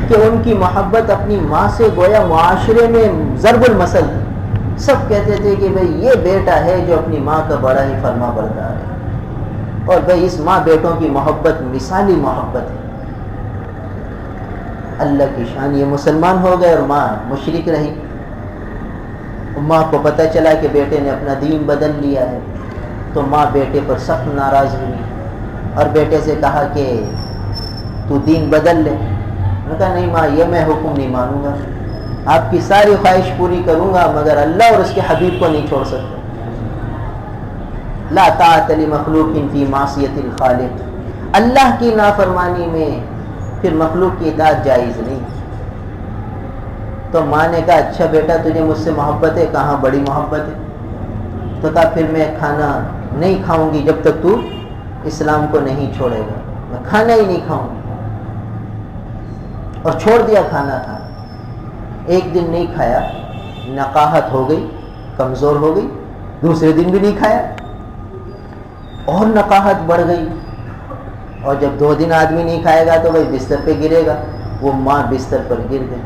کہ ان کی محبت اپنی ماں سے گویا معاشرے میں ضرب المثل تھی. سب کہتے تھے کہ بھئی یہ بیٹا ہے جو اپنی ماں کا بڑا ہی فرما بردار ہے, اور بھئی اس ماں بیٹوں کی محبت مثالی محبت ہے. اللہ کی شان, یہ مسلمان ہو گئے اور ماں مشرک رہی. ماں کو پتہ چلا کہ بیٹے نے اپنا دین بدل لیا ہے, تو ماں بیٹے پر سخت ناراض ہوئی, اور بیٹے سے کہا کہ تو دین بدل لے. میں کہا نہیں ماں, یہ میں حکم نہیں مانوں گا, آپ کی ساری خواہش پوری کروں گا, مگر اللہ اور اس کے حبیب کو نہیں چھوڑ سکتا. لا طاعت لمخلوق فی معصیت الخالق, اللہ کی نافرمانی میں پھر مخلوق کی اطاعت جائز نہیں. تو ماں نے کہا اچھا بیٹا تجھے مجھ سے محبت ہے, کہاں بڑی محبت ہے. تو کہا پھر میں کھانا نہیں کھاؤں گی جب تک تو اسلام کو نہیں چھوڑے گا, میں کھانا ہی نہیں کھاؤں گی. اور چھوڑ دیا کھانا کھانا. ایک دن نہیں کھایا, نقاہت ہو گئی, کمزور ہو گئی. دوسرے دن بھی نہیں کھایا, اور نقاہت بڑھ گئی. اور جب 2 دن آدمی نہیں کھائے گا تو بھائی بستر پہ گرے گا. وہ ماں بستر پر گر گئی.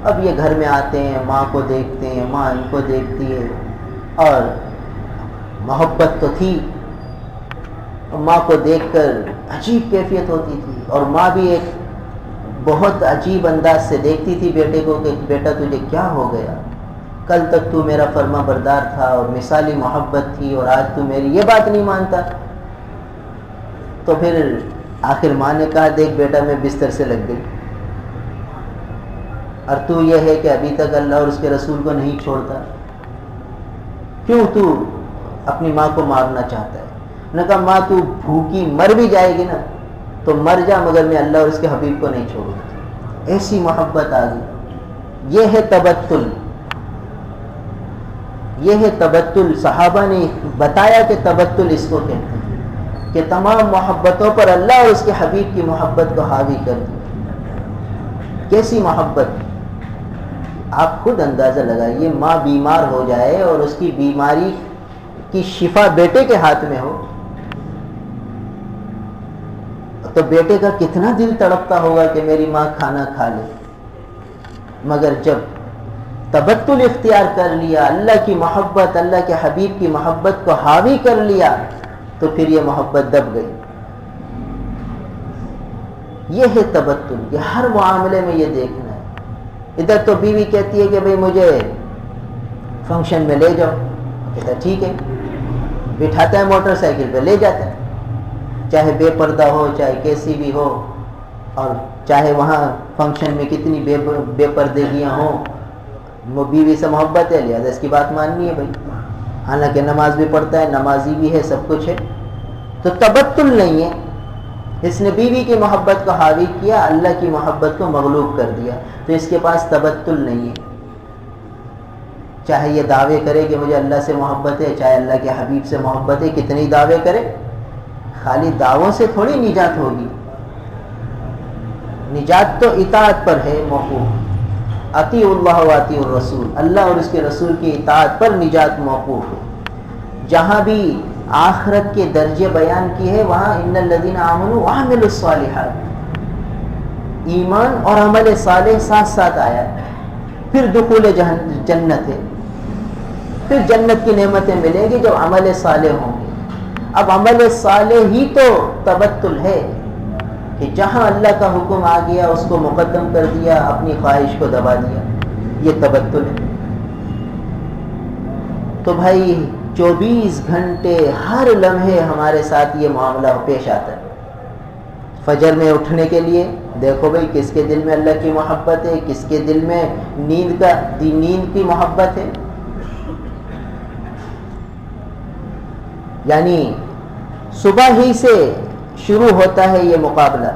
اب یہ گھر میں آتے ہیں, ماں کو دیکھتے ہیں, ماں ان کو دیکھتی ہے, اور محبت تو تھی, ماں کو دیکھ کر عجیب کیفیت ہوتی تھی. اور ماں بھی ایک بہت عجیب انداز سے دیکھتی تھی بیٹے کو کہ بیٹا تجھے کیا ہو گیا, کل تک تو میرا فرما بردار تھا اور مثالی محبت تھی, اور آج تو میری یہ بات نہیں مانتا. تو پھر آخر ماں نے کہا دیکھ بیٹا میں بستر سے لگ گئی, اور تو یہ ہے کہ ابھی تک اللہ اور اس کے رسول کو نہیں چھوڑتا, کیوں تو اپنی ماں کو مارنا چاہتا ہے؟ نے کہا ماں تو بھوکی مر بھی جائے گی نا تو مر جا, مگر میں اللہ اور اس کے حبیب کو نہیں چھوڑوں گا. ایسی محبت آ گئی. یہ ہے تبتل, یہ ہے تبتل. صحابہ نے بتایا کہ تبتل اس کو کہتے ہیں. کہ تمام محبتوں پر اللہ اور اس کے حبیب کی محبت کو حاوی کر دیا۔ کیسی محبت! آپ خود اندازہ لگائیے، ماں بیمار ہو جائے اور اس کی بیماری کی شفا بیٹے کے ہاتھ میں ہو تو بیٹے کا کتنا دل تڑپتا ہوگا کہ میری ماں کھانا کھا لے، مگر جب تبتل اختیار کر لیا، اللہ کی محبت، اللہ کے حبیب کی محبت کو حاوی کر لیا، تو پھر یہ محبت دب گئی۔ یہ ہے تبتل، کہ ہر معاملے میں یہ دیکھنا ہے۔ ادھر تو بیوی کہتی ہے کہ بھئی مجھے فنکشن میں لے جاؤ، کہتا ہے ٹھیک ہے، بٹھاتا ہے موٹر سائیکل پہ لے جاتا ہے، چاہے بے پردہ ہو چاہے کیسی بھی ہو، اور چاہے وہاں فنکشن میں کتنی بے پردگیاں ہوں، وہ بیوی سے محبت ہے لہٰذا اس کی بات ماننی ہے بھائی، حالانکہ نماز بھی پڑھتا ہے، نمازی بھی ہے، سب کچھ ہے۔ تو تبتل نہیں ہے، اس نے بیوی کی محبت کو حاوی کیا، اللہ کی محبت کو مغلوب کر دیا، تو اس کے پاس تبتل نہیں ہے۔ چاہے یہ دعوے کرے کہ مجھے اللہ سے محبت ہے، چاہے اللہ کے حبیب سے محبت ہے، کتنے دعوے کرے، خالی دعووں سے تھوڑی نجات ہوگی۔ نجات تو اطاعت پر ہے موقوف، اطیعوا اللہ و اطیعوا الرسول، اللہ اور اس کے رسول کی اطاعت پر نجات موقوف ہے۔ جہاں بھی آخرت کے درجے بیان کی ہے وہاں ان الذین آمنوا وعملوا الصالحات، ایمان اور عمل صالح ساتھ ساتھ آیا ہے۔ پھر دخول جنت ہے، پھر جنت کی نعمتیں ملیں گی جب عمل صالح ہوں گے۔ اب عمل صالح ہی تو تبتل ہے کہ جہاں اللہ کا حکم آ گیا اس کو مقدم کر دیا، اپنی خواہش کو دبا دیا، یہ تبتل ہے۔ تو بھائی 24 گھنٹے ہر لمحے ہمارے ساتھ یہ معاملہ پیش آتا ہے۔ فجر میں اٹھنے کے لیے دیکھو بھائی کس کے دل میں اللہ کی محبت ہے، کس کے دل میں نیند کی محبت ہے۔ یعنی صبح ہی سے شروع ہوتا ہے یہ مقابلہ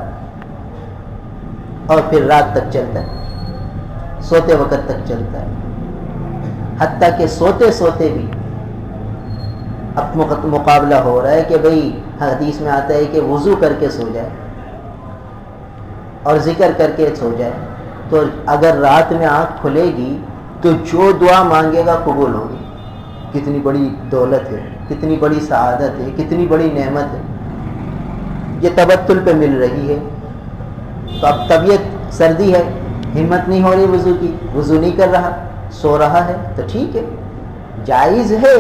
اور پھر رات تک چلتا ہے، سوتے وقت تک چلتا ہے، حتیٰ کہ سوتے سوتے بھی اب مقابلہ ہو رہا ہے کہ بھئی حدیث میں آتا ہے کہ وضو کر کے سو جائے اور ذکر کر کے سو جائے، تو اگر رات میں آنکھ کھلے گی تو جو دعا مانگے گا قبول ہوگی۔ کتنی بڑی دولت ہے، کتنی بڑی سعادت ہے، کتنی بڑی نعمت ہے، یہ تبتل پہ مل رہی ہے۔ تو اب طبیعت سردی ہے، ہمت نہیں ہو رہی وضو کی، وضو نہیں کر رہا، سو رہا ہے، تو ٹھیک ہے، جائز ہے،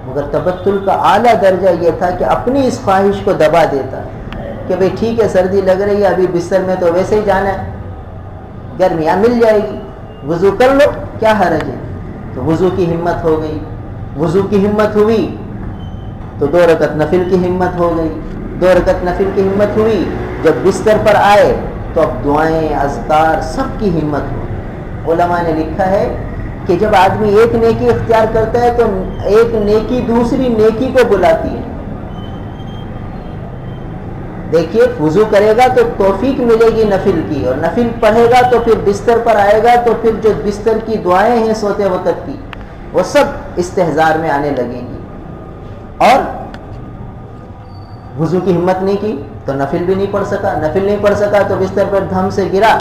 مگر تبتل کا اعلیٰ درجہ یہ تھا کہ اپنی اس خواہش کو دبا دیتا کہ بھئی ٹھیک ہے سردی لگ رہی ہے، ابھی بستر میں تو ویسے ہی جانا ہے، گرمیاں مل جائے گی، وضو کر لو، کیا حرج ہے۔ تو وضو کی ہمت ہو گئی، وضو کی ہمت ہوئی تو 2 رکعت نفل کی ہمت ہو گئی، 2 رکعت نفل کی ہمت ہوئی، جب بستر پر آئے تو اب دعائیں اذکار سب کی ہمت ہو۔ علماء نے لکھا ہے کہ جب آدمی ایک نیکی اختیار کرتا ہے تو ایک نیکی دوسری نیکی کو بلاتی ہے۔ دیکھیے وضو کرے گا تو توفیق ملے گی نفل کی، اور نفل پڑھے گا تو پھر بستر پر آئے گا تو پھر جو بستر کی دعائیں ہیں سوتے وقت کی وہ سب استحضار میں آنے لگیں گی۔ اور وضو کی ہمت نہیں کی تو نفل بھی نہیں پڑھ سکا، نفل نہیں پڑھ سکا تو بستر پر دھم سے گرا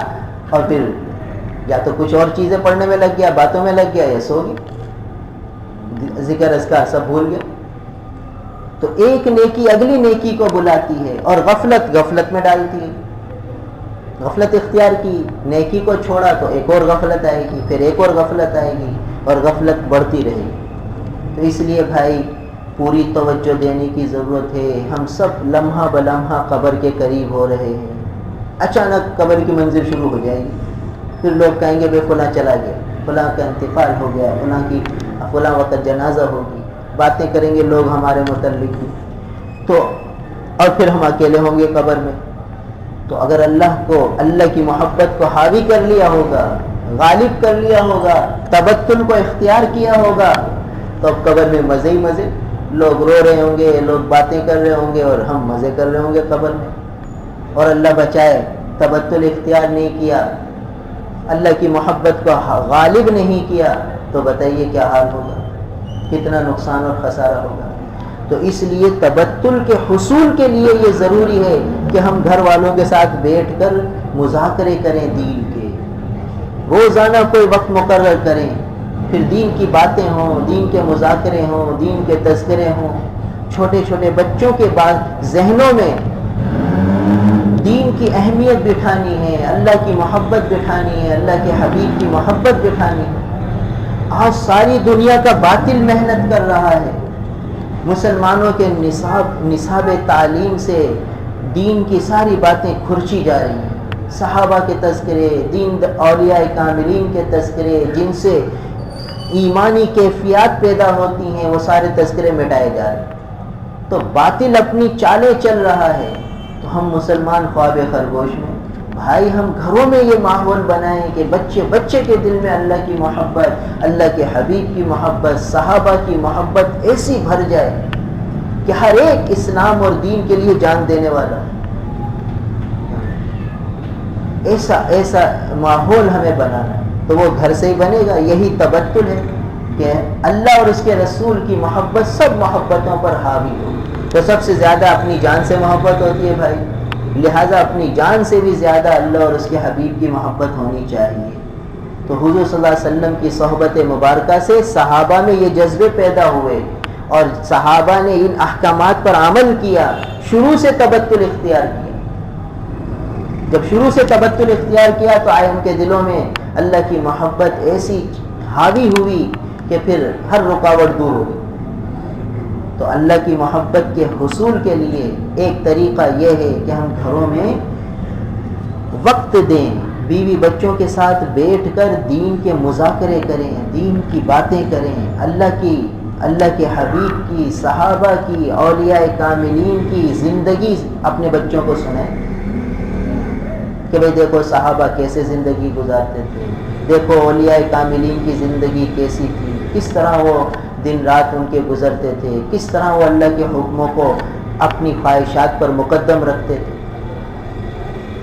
اور پھر یا تو کچھ اور چیزیں پڑھنے میں لگ گیا، باتوں میں لگ گیا، یا سو گیا، ذکر اذکار سب بھول گیا۔ تو ایک نیکی اگلی نیکی کو بلاتی ہے، اور غفلت میں ڈالتی ہے۔ غفلت اختیار کی، نیکی کو چھوڑا تو ایک اور غفلت آئے گی، پھر ایک اور غفلت آئے گی، اور غفلت بڑھتی رہے گی۔ تو اس لیے بھائی پوری توجہ دینے کی ضرورت ہے۔ ہم سب لمحہ بلمحہ قبر کے قریب ہو رہے ہیں، اچانک قبر کی منزل شروع ہو جائے گی، پھر لوگ کہیں گے بے فلاں چلا گیا، فلاں کا انتقال ہو گیا، فلاں وقت جنازہ ہوگی، باتیں کریں گے لوگ ہمارے متعلق بھی، تو اور پھر ہم اکیلے ہوں گے قبر میں۔ تو اگر اللہ کی محبت کو حاوی کر لیا ہوگا، غالب کر لیا ہوگا، تبتل کو اختیار کیا ہوگا، تو اب قبر میں مزے ہی مزے، لوگ رو رہے ہوں گے، لوگ باتیں کر رہے ہوں گے، اور ہم مزے کر رہے ہوں گے قبر میں۔ اور اللہ بچائے تبتل اختیار نہیں کیا، اللہ کی محبت کو غالب نہیں کیا، تو بتائیے کیا حال ہوگا، کتنا نقصان اور خسارہ ہوگا۔ تو اس لیے تبتل کے حصول کے لیے یہ ضروری ہے کہ ہم گھر والوں کے ساتھ بیٹھ کر مذاکرے کریں دین کے، روزانہ کوئی وقت مقرر کریں، پھر دین کی باتیں ہوں، دین کے مذاکرے ہوں، دین کے تذکرے ہوں، چھوٹے چھوٹے بچوں کے بعد ذہنوں میں دین کی اہمیت بٹھانی ہے، اللہ کی محبت بٹھانی ہے، اللہ کے حبیب کی محبت بٹھانی ہے۔ آج ساری دنیا کا باطل محنت کر رہا ہے، مسلمانوں کے نصاب تعلیم سے دین کی ساری باتیں کھرچی جا رہی ہیں، صحابہ کے تذکرے، دین اولیاء کاملین کے تذکرے، جن سے ایمانی کیفیات پیدا ہوتی ہیں، وہ سارے تذکرے مٹائے جا رہے ہیں۔ تو باطل اپنی چالیں چل رہا ہے، تو ہم مسلمان خواب خرگوش میں بھائی ہم گھروں میں یہ ماحول بنائیں کہ بچے کے دل میں اللہ کی محبت، اللہ کے حبیب کی محبت، صحابہ کی محبت ایسی بھر جائے کہ ہر ایک اسلام اور دین کے لیے جان دینے والا، ایسا ماحول ہمیں بنانا ہے۔ تو وہ گھر سے ہی بنے گا، یہی تبتل ہے کہ اللہ اور اس کے رسول کی محبت سب محبتوں پر حاوی ہو۔ تو سب سے زیادہ اپنی جان سے محبت ہوتی ہے بھائی، لہٰذا اپنی جان سے بھی زیادہ اللہ اور اس کے حبیب کی محبت ہونی چاہیے۔ تو حضور صلی اللہ علیہ وسلم کی صحبت مبارکہ سے صحابہ میں یہ جذبے پیدا ہوئے، اور صحابہ نے ان احکامات پر عمل کیا، شروع سے تبتل اختیار کیا۔ جب شروع سے تبتل اختیار کیا تو آئے ان کے دلوں میں اللہ کی محبت ایسی حاوی ہوئی کہ پھر ہر رکاوٹ دور ہو گئی۔ تو اللہ کی محبت کے حصول کے لیے ایک طریقہ یہ ہے کہ ہم گھروں میں وقت دیں، بیوی بچوں کے ساتھ بیٹھ کر دین کے مذاکرے کریں، دین کی باتیں کریں، اللہ کے حبیب کی، صحابہ کی، اولیاء کاملین کی زندگی اپنے بچوں کو سنائیں کہ بھئی دیکھو صحابہ کیسے زندگی گزارتے تھے، دیکھو اولیاء کاملین کی زندگی کیسی تھی، کس طرح وہ دن رات ان کے گزرتے تھے، کس طرح وہ اللہ کے حکموں کو اپنی خواہشات پر مقدم رکھتے تھے۔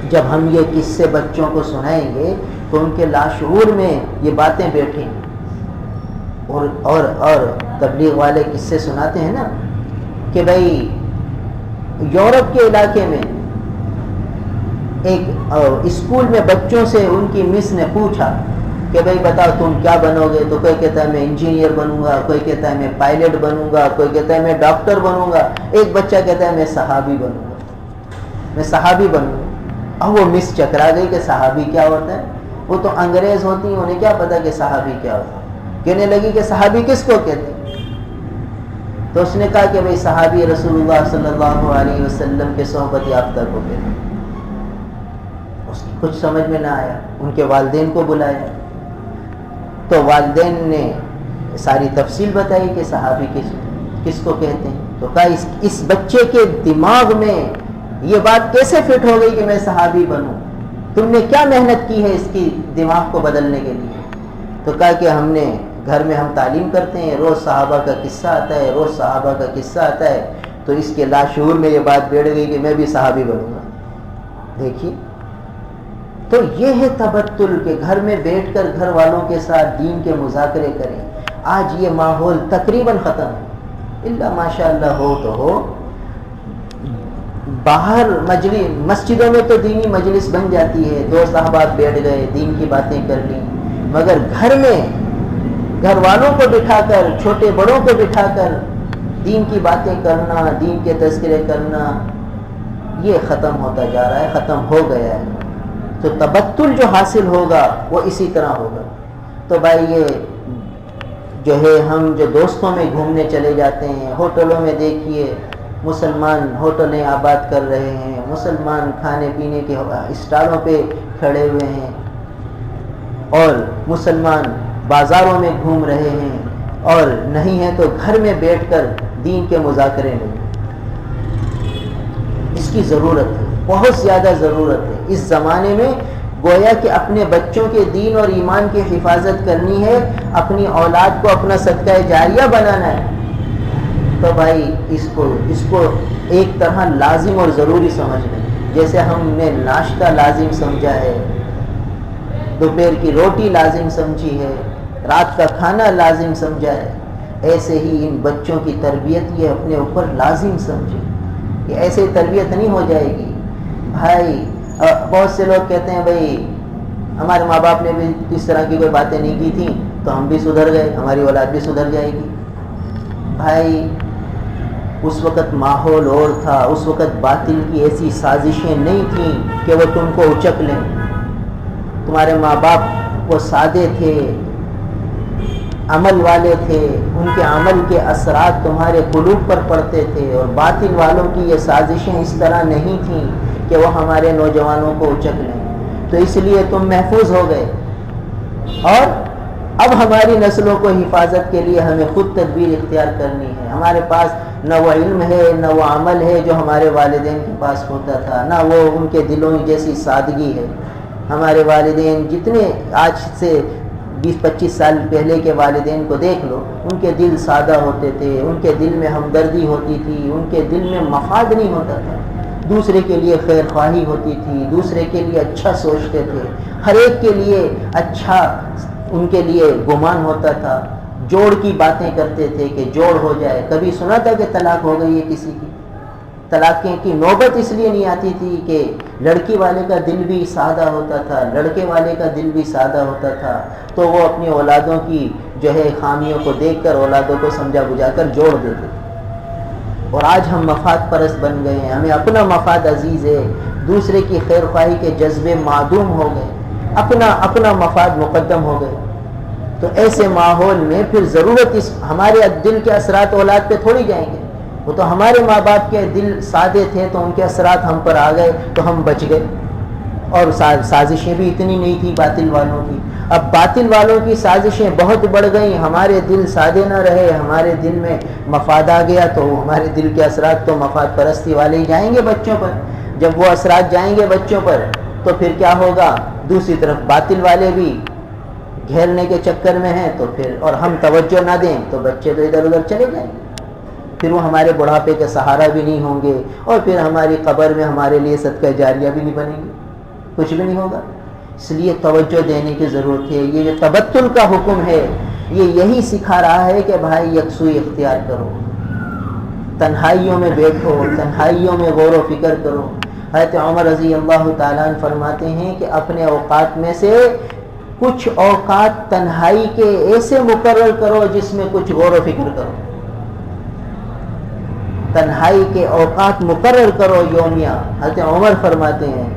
جب ہم یہ قصے بچوں کو سنائیں گے تو ان کے لاشعور میں یہ باتیں بیٹھیں گی۔ اور تبلیغ والے قصے سناتے ہیں نا کہ بھئی یورپ کے علاقے میں ایک اسکول میں بچوں سے ان کی مس نے پوچھا کہ بھئی بتاؤ تم کیا بنو گے، تو کوئی کہتا ہے میں انجینئر بنوں گا، کوئی کہتا ہے میں پائلٹ بنوں گا، کوئی کہتا ہے میں ڈاکٹر بنوں گا، ایک بچہ کہتا ہے میں صحابی بنوں گا، میں صحابی بنوں گا۔ اب وہ مس چکرا گئی کہ صحابی کیا ہوتا ہے، وہ تو انگریز ہوتی ہیں، انہیں کیا پتا کہ صحابی کیا ہوتا ہے۔ کہنے لگی کہ صحابی کس کو کہتے ہیں؟ تو اس نے کہا کہ بھئی صحابی رسول اللہ صلی اللہ علیہ وسلم کے صحبت یافتہ کو کہتے ہیں۔ اس کی کچھ سمجھ میں نہ آیا، ان کے والدین کو بلایا تو والدین نے ساری تفصیل بتائی کہ صحابی کس کو کہتے ہیں۔ تو کہا اس بچے کے دماغ میں یہ بات کیسے فٹ ہو گئی کہ میں صحابی بنوں، تم نے کیا محنت کی ہے اس کی دماغ کو بدلنے کے لیے؟ تو کہا کہ ہم نے گھر میں ہم تعلیم کرتے ہیں، روز صحابہ کا قصہ آتا ہے، روز صحابہ کا قصہ آتا ہے، تو اس کے لاشعور میں یہ بات بیٹھ گئی کہ میں بھی صحابی بنوں گا۔ دیکھیے تو یہ ہے تبتل کہ گھر میں بیٹھ کر گھر والوں کے ساتھ دین کے مذاکرے کریں۔ آج یہ ماحول تقریباً ختم ہے، اللہ ماشاء اللہ ہو تو ہو، باہر مسجدوں میں تو دینی مجلس بن جاتی ہے، دو صحابات بیٹھ گئے دین کی باتیں کر لیں، مگر گھر میں گھر والوں کو بٹھا کر، چھوٹے بڑوں کو بٹھا کر دین کی باتیں کرنا، دین کے تذکرے کرنا، یہ ختم ہوتا جا رہا ہے، ختم ہو گیا ہے۔ تو تبتل جو حاصل ہوگا وہ اسی طرح ہوگا۔ تو بھائی یہ جو ہے ہم جو دوستوں میں گھومنے چلے جاتے ہیں، ہوٹلوں میں دیکھیے مسلمان ہوٹلیں آباد کر رہے ہیں، مسلمان کھانے پینے کے اسٹالوں پہ کھڑے ہوئے ہیں، اور مسلمان بازاروں میں گھوم رہے ہیں، اور نہیں ہے تو گھر میں بیٹھ کر دین کے مذاکرے میں۔ اس کی ضرورت ہے، بہت زیادہ ضرورت ہے۔ اس زمانے میں گویا کہ اپنے بچوں کے دین اور ایمان کی حفاظت کرنی ہے، اپنی اولاد کو اپنا صدقہ جاریہ بنانا ہے، تو بھائی اس کو ایک طرح لازم اور ضروری سمجھ لیں۔ جیسے ہم نے ناشتہ لازم سمجھا ہے، دوپہر کی روٹی لازم سمجھی ہے، رات کا کھانا لازم سمجھا ہے، ایسے ہی ان بچوں کی تربیت یہ اپنے اوپر لازم سمجھے. کہ ایسے تربیت نہیں ہو جائے گی. بھائی بہت سے لوگ کہتے ہیں بھائی ہمارے ماں باپ نے بھی اس طرح کی کوئی باتیں نہیں کی تھیں تو ہم بھی سدھر گئے, ہماری اولاد بھی سدھر جائے گی. بھائی اس وقت ماحول اور تھا, اس وقت باطل کی ایسی سازشیں نہیں تھیں کہ وہ تم کو اچک لیں. تمہارے ماں باپ وہ سادے تھے, عمل والے تھے, ان کے عمل کے اثرات تمہارے قلوب پر پڑتے تھے, اور باطل والوں کی یہ سازشیں اس طرح نہیں تھیں کہ وہ ہمارے نوجوانوں کو اچک لیں. تو اس لیے تم محفوظ ہو گئے. اور اب ہماری نسلوں کو حفاظت کے لیے ہمیں خود تدبیر اختیار کرنی ہے. ہمارے پاس نہ وہ علم ہے, نہ وہ عمل ہے جو ہمارے والدین کے پاس ہوتا تھا, نہ وہ ان کے دلوں جیسی سادگی ہے. ہمارے والدین جتنے آج سے 20-25 سال پہلے کے والدین کو دیکھ لو, ان کے دل سادہ ہوتے تھے, ان کے دل میں ہمدردی ہوتی تھی, ان کے دل میں مفاد نہیں ہوتا تھا, دوسرے کے لیے خیر خواہی ہوتی تھی, دوسرے کے لیے اچھا سوچتے تھے, ہر ایک کے لیے اچھا ان کے لیے گمان ہوتا تھا. جوڑ کی باتیں کرتے تھے کہ جوڑ ہو جائے. کبھی سنا تھا کہ طلاق ہو گئی ہے کسی کی؟ طلاقیں کی نوبت اس لیے نہیں آتی تھی کہ لڑکی والے کا دل بھی سادہ ہوتا تھا, لڑکے والے کا دل بھی سادہ ہوتا تھا, تو وہ اپنی اولادوں کی جو ہے خامیوں کو دیکھ کر اولادوں کو سمجھا بجھا کر جوڑ دیتے. اور آج ہم مفاد پرست بن گئے ہیں, ہمیں اپنا مفاد عزیز ہے, دوسرے کی خیر خواہی کے جذبے معدوم ہو گئے, اپنا مفاد مقدم ہو گئے. تو ایسے ماحول میں پھر ضرورت ہمارے دل کے اثرات اولاد پہ تھوڑی جائیں گے. وہ تو ہمارے ماں باپ کے دل سادے تھے تو ان کے اثرات ہم پر آ گئے تو ہم بچ گئے. اور سازشیں بھی اتنی نہیں تھی باطل والوں کی. اب باطل والوں کی سازشیں بہت بڑھ گئیں, ہمارے دل سادے نہ رہے, ہمارے دل میں مفاد آ گیا, تو ہمارے دل کے اثرات تو مفاد پرستی والے ہی جائیں گے بچوں پر. جب وہ اثرات جائیں گے بچوں پر تو پھر کیا ہوگا, دوسری طرف باطل والے بھی گھیرنے کے چکر میں ہیں, تو پھر اور ہم توجہ نہ دیں تو بچے تو ادھر ادھر چلے جائیں گے. پھر وہ ہمارے بڑھاپے کے سہارا بھی نہیں ہوں گے, اور پھر ہماری قبر میں ہمارے لیے صدقہ جاریہ بھی نہیں بنیں گے, کچھ بھی نہیں ہوگا. اس لیے توجہ دینے کی ضرورت ہے. یہ جو تبتل کا حکم ہے یہ یہی سکھا رہا ہے کہ بھائی یکسوئی اختیار کرو, تنہائیوں میں بیٹھو, تنہائیوں میں غور و فکر کرو. حضرت عمر رضی اللہ تعالیٰ عنہ فرماتے ہیں کہ اپنے اوقات میں سے کچھ اوقات تنہائی کے ایسے مقرر کرو جس میں کچھ غور و فکر کرو. تنہائی کے اوقات مقرر کرو یومیہ. حضرت عمر فرماتے ہیں,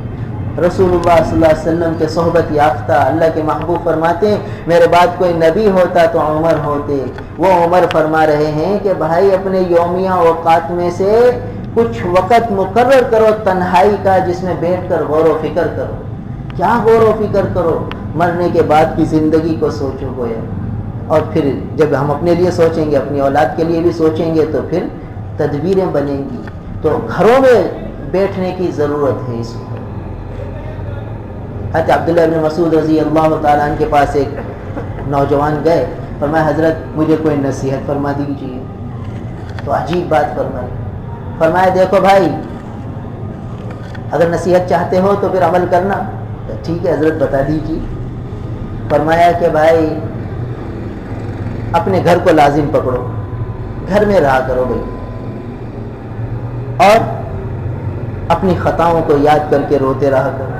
رسول اللہ صلی اللہ علیہ وسلم کے صحبت یافتہ اللہ کے محبوب فرماتے ہیں میرے بعد کوئی نبی ہوتا تو عمر ہوتے. وہ عمر فرما رہے ہیں کہ بھائی اپنے یومیہ اوقات میں سے کچھ وقت مقرر کرو تنہائی کا جس میں بیٹھ کر غور و فکر کرو. کیا غور و فکر کرو؟ مرنے کے بعد کی زندگی کو سوچو گویا. اور پھر جب ہم اپنے لیے سوچیں گے, اپنی اولاد کے لیے بھی سوچیں گے, تو پھر تدبیریں بنیں گی. تو گھروں میں بیٹھنے کی ضرورت ہے اس وقت. حضرت عبداللہ بن مسعود رضی اللہ تعالیٰ عنہ کے پاس ایک نوجوان گئے, فرمایا حضرت مجھے کوئی نصیحت فرما دیجیے. تو عجیب بات فرمایا دیکھو بھائی اگر نصیحت چاہتے ہو تو پھر عمل کرنا. ٹھیک ہے حضرت بتا دیجیے. فرمایا کہ بھائی اپنے گھر کو لازم پکڑو, گھر میں رہا کرو بھائی, اور اپنی خطاؤں کو یاد کر کے روتے رہا کرو,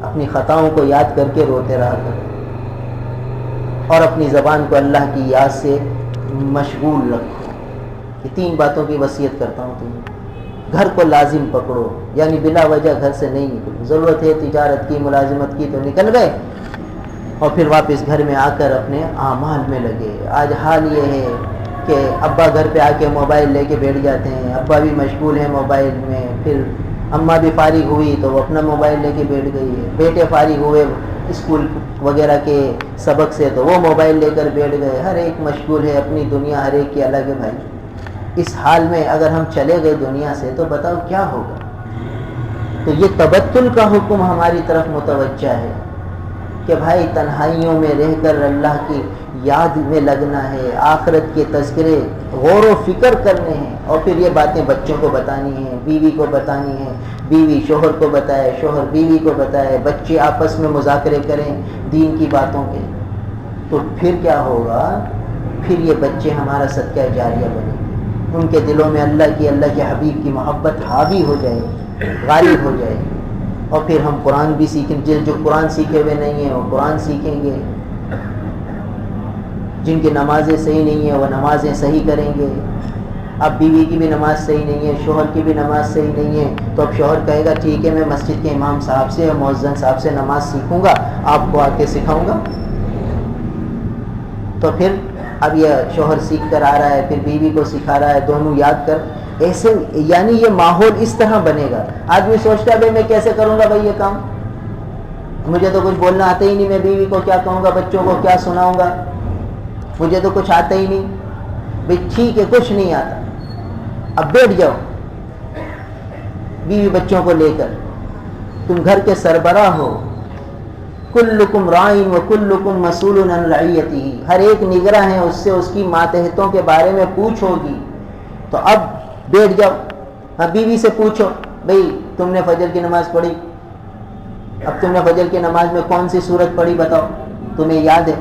اپنی خطاؤں کو یاد کر کے روتے رہا کرو, اور اپنی زبان کو اللہ کی یاد سے مشغول رکھو. یہ 3 باتوں کی وصیت کرتا ہوں تمہیں. گھر کو لازم پکڑو, یعنی بلا وجہ گھر سے نہیں نکلو. ضرورت ہے تجارت کی, ملازمت کی, تو نکل گئے, اور پھر واپس گھر میں آ کر اپنے اعمال میں لگے. آج حال یہ ہے کہ ابا گھر پہ آ کے موبائل لے کے بیٹھ جاتے ہیں, ابا بھی مشغول ہیں موبائل میں, پھر اماں بھی فارغ ہوئی تو وہ اپنا موبائل لے کے بیٹھ گئی ہے, بیٹے فارغ ہوئے اسکول وغیرہ کے سبق سے تو وہ موبائل لے کر بیٹھ گئے. ہر ایک مشغول ہے, اپنی دنیا ہر ایک کی الگ ہے بھائی. اس حال میں اگر ہم چلے گئے دنیا سے تو بتاؤ کیا ہوگا. تو یہ تبتل کا حکم ہماری طرف متوجہ ہے کہ بھائی تنہائیوں میں رہ کر اللہ کی یاد میں لگنا ہے, آخرت کے تذکرے غور و فکر کرنے ہیں, اور پھر یہ باتیں بچوں کو بتانی ہیں, بیوی کو بتانی ہیں, بیوی شوہر کو بتائے, شوہر بیوی کو بتائے, بچے آپس میں مذاکرے کریں دین کی باتوں کے. تو پھر کیا ہوگا؟ پھر یہ بچے ہمارا صدقہ جاریہ بنے گے، ان کے دلوں میں اللہ کے حبیب کی محبت حاوی ہو جائے، غالب ہو جائے، اور پھر ہم قرآن بھی سیکھیں، جو قرآن سیکھے ہوئے نہیں ہیں وہ قرآن سیکھیں گے، جن کی نمازیں صحیح نہیں ہیں وہ نمازیں صحیح کریں گے۔ اب بیوی کی بھی نماز صحیح نہیں ہے، شوہر کی بھی نماز صحیح نہیں ہے، تو اب شوہر کہے گا ٹھیک ہے میں مسجد کے امام صاحب سے اور مؤذن صاحب سے نماز سیکھوں گا، آپ کو آ کے سکھاؤں گا۔ تو پھر اب یہ شوہر سیکھ کر آ رہا ہے، پھر بیوی کو سکھا رہا ہے، دونوں یاد کر، ایسے یعنی یہ ماحول اس طرح بنے گا۔ آدمی سوچتا ہے بھائی میں کیسے کروں گا بھائی یہ کام، مجھے تو کچھ بولنا آتا ہی نہیں، میں بیوی کو کیا کہوں گا، بچوں کو کیا سناؤں گا، مجھے تو کچھ آتا ہی نہیں۔ بھائی ٹھیک ہے کچھ نہیں آتا، اب بیٹھ جاؤ بیوی بچوں کو لے کر، تم گھر کے سربراہ ہو، کلکم راعٍ وکلکم مسئول عن رعیتہ، ہر ایک نگراں ہے، اس سے اس کی ماتحتوں کے بارے میں پوچھ ہوگی۔ تو اب بیٹھ جاؤ، ہاں بیوی سے پوچھو بھئی تم نے فجر کی نماز پڑھی، اب تم نے فجر کی نماز میں کون سی سورت پڑھی بتاؤ، تمہیں یاد ہے؟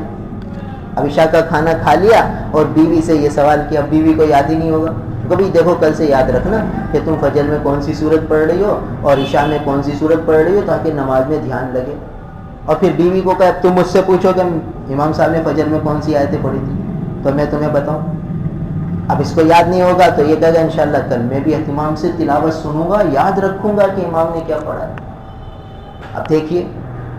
اب عشاء کا کھانا کھا لیا اور بیوی سے یہ سوال کیا، بیوی کو یاد ہی نہیں ہوگا، کبھی دیکھو کل سے یاد رکھنا کہ تم فجر میں کون سی سورت پڑھ رہی ہو اور عشاء میں کون سی سورت پڑھ رہی ہو، تاکہ نماز میں دھیان لگے۔ اور پھر بیوی کو کہ تم مجھ سے پوچھو کہ امام صاحب نے فجر میں کون سی آیتیں پڑھی تھی تو میں تمہیں بتاؤں۔ اب اس کو یاد نہیں ہوگا تو یہ کہے گا انشاءاللہ کل میں بھی اہتمام سے تلاوت سنوں گا، یاد رکھوں گا کہ امام نے کیا پڑھا ہے۔ اب دیکھیے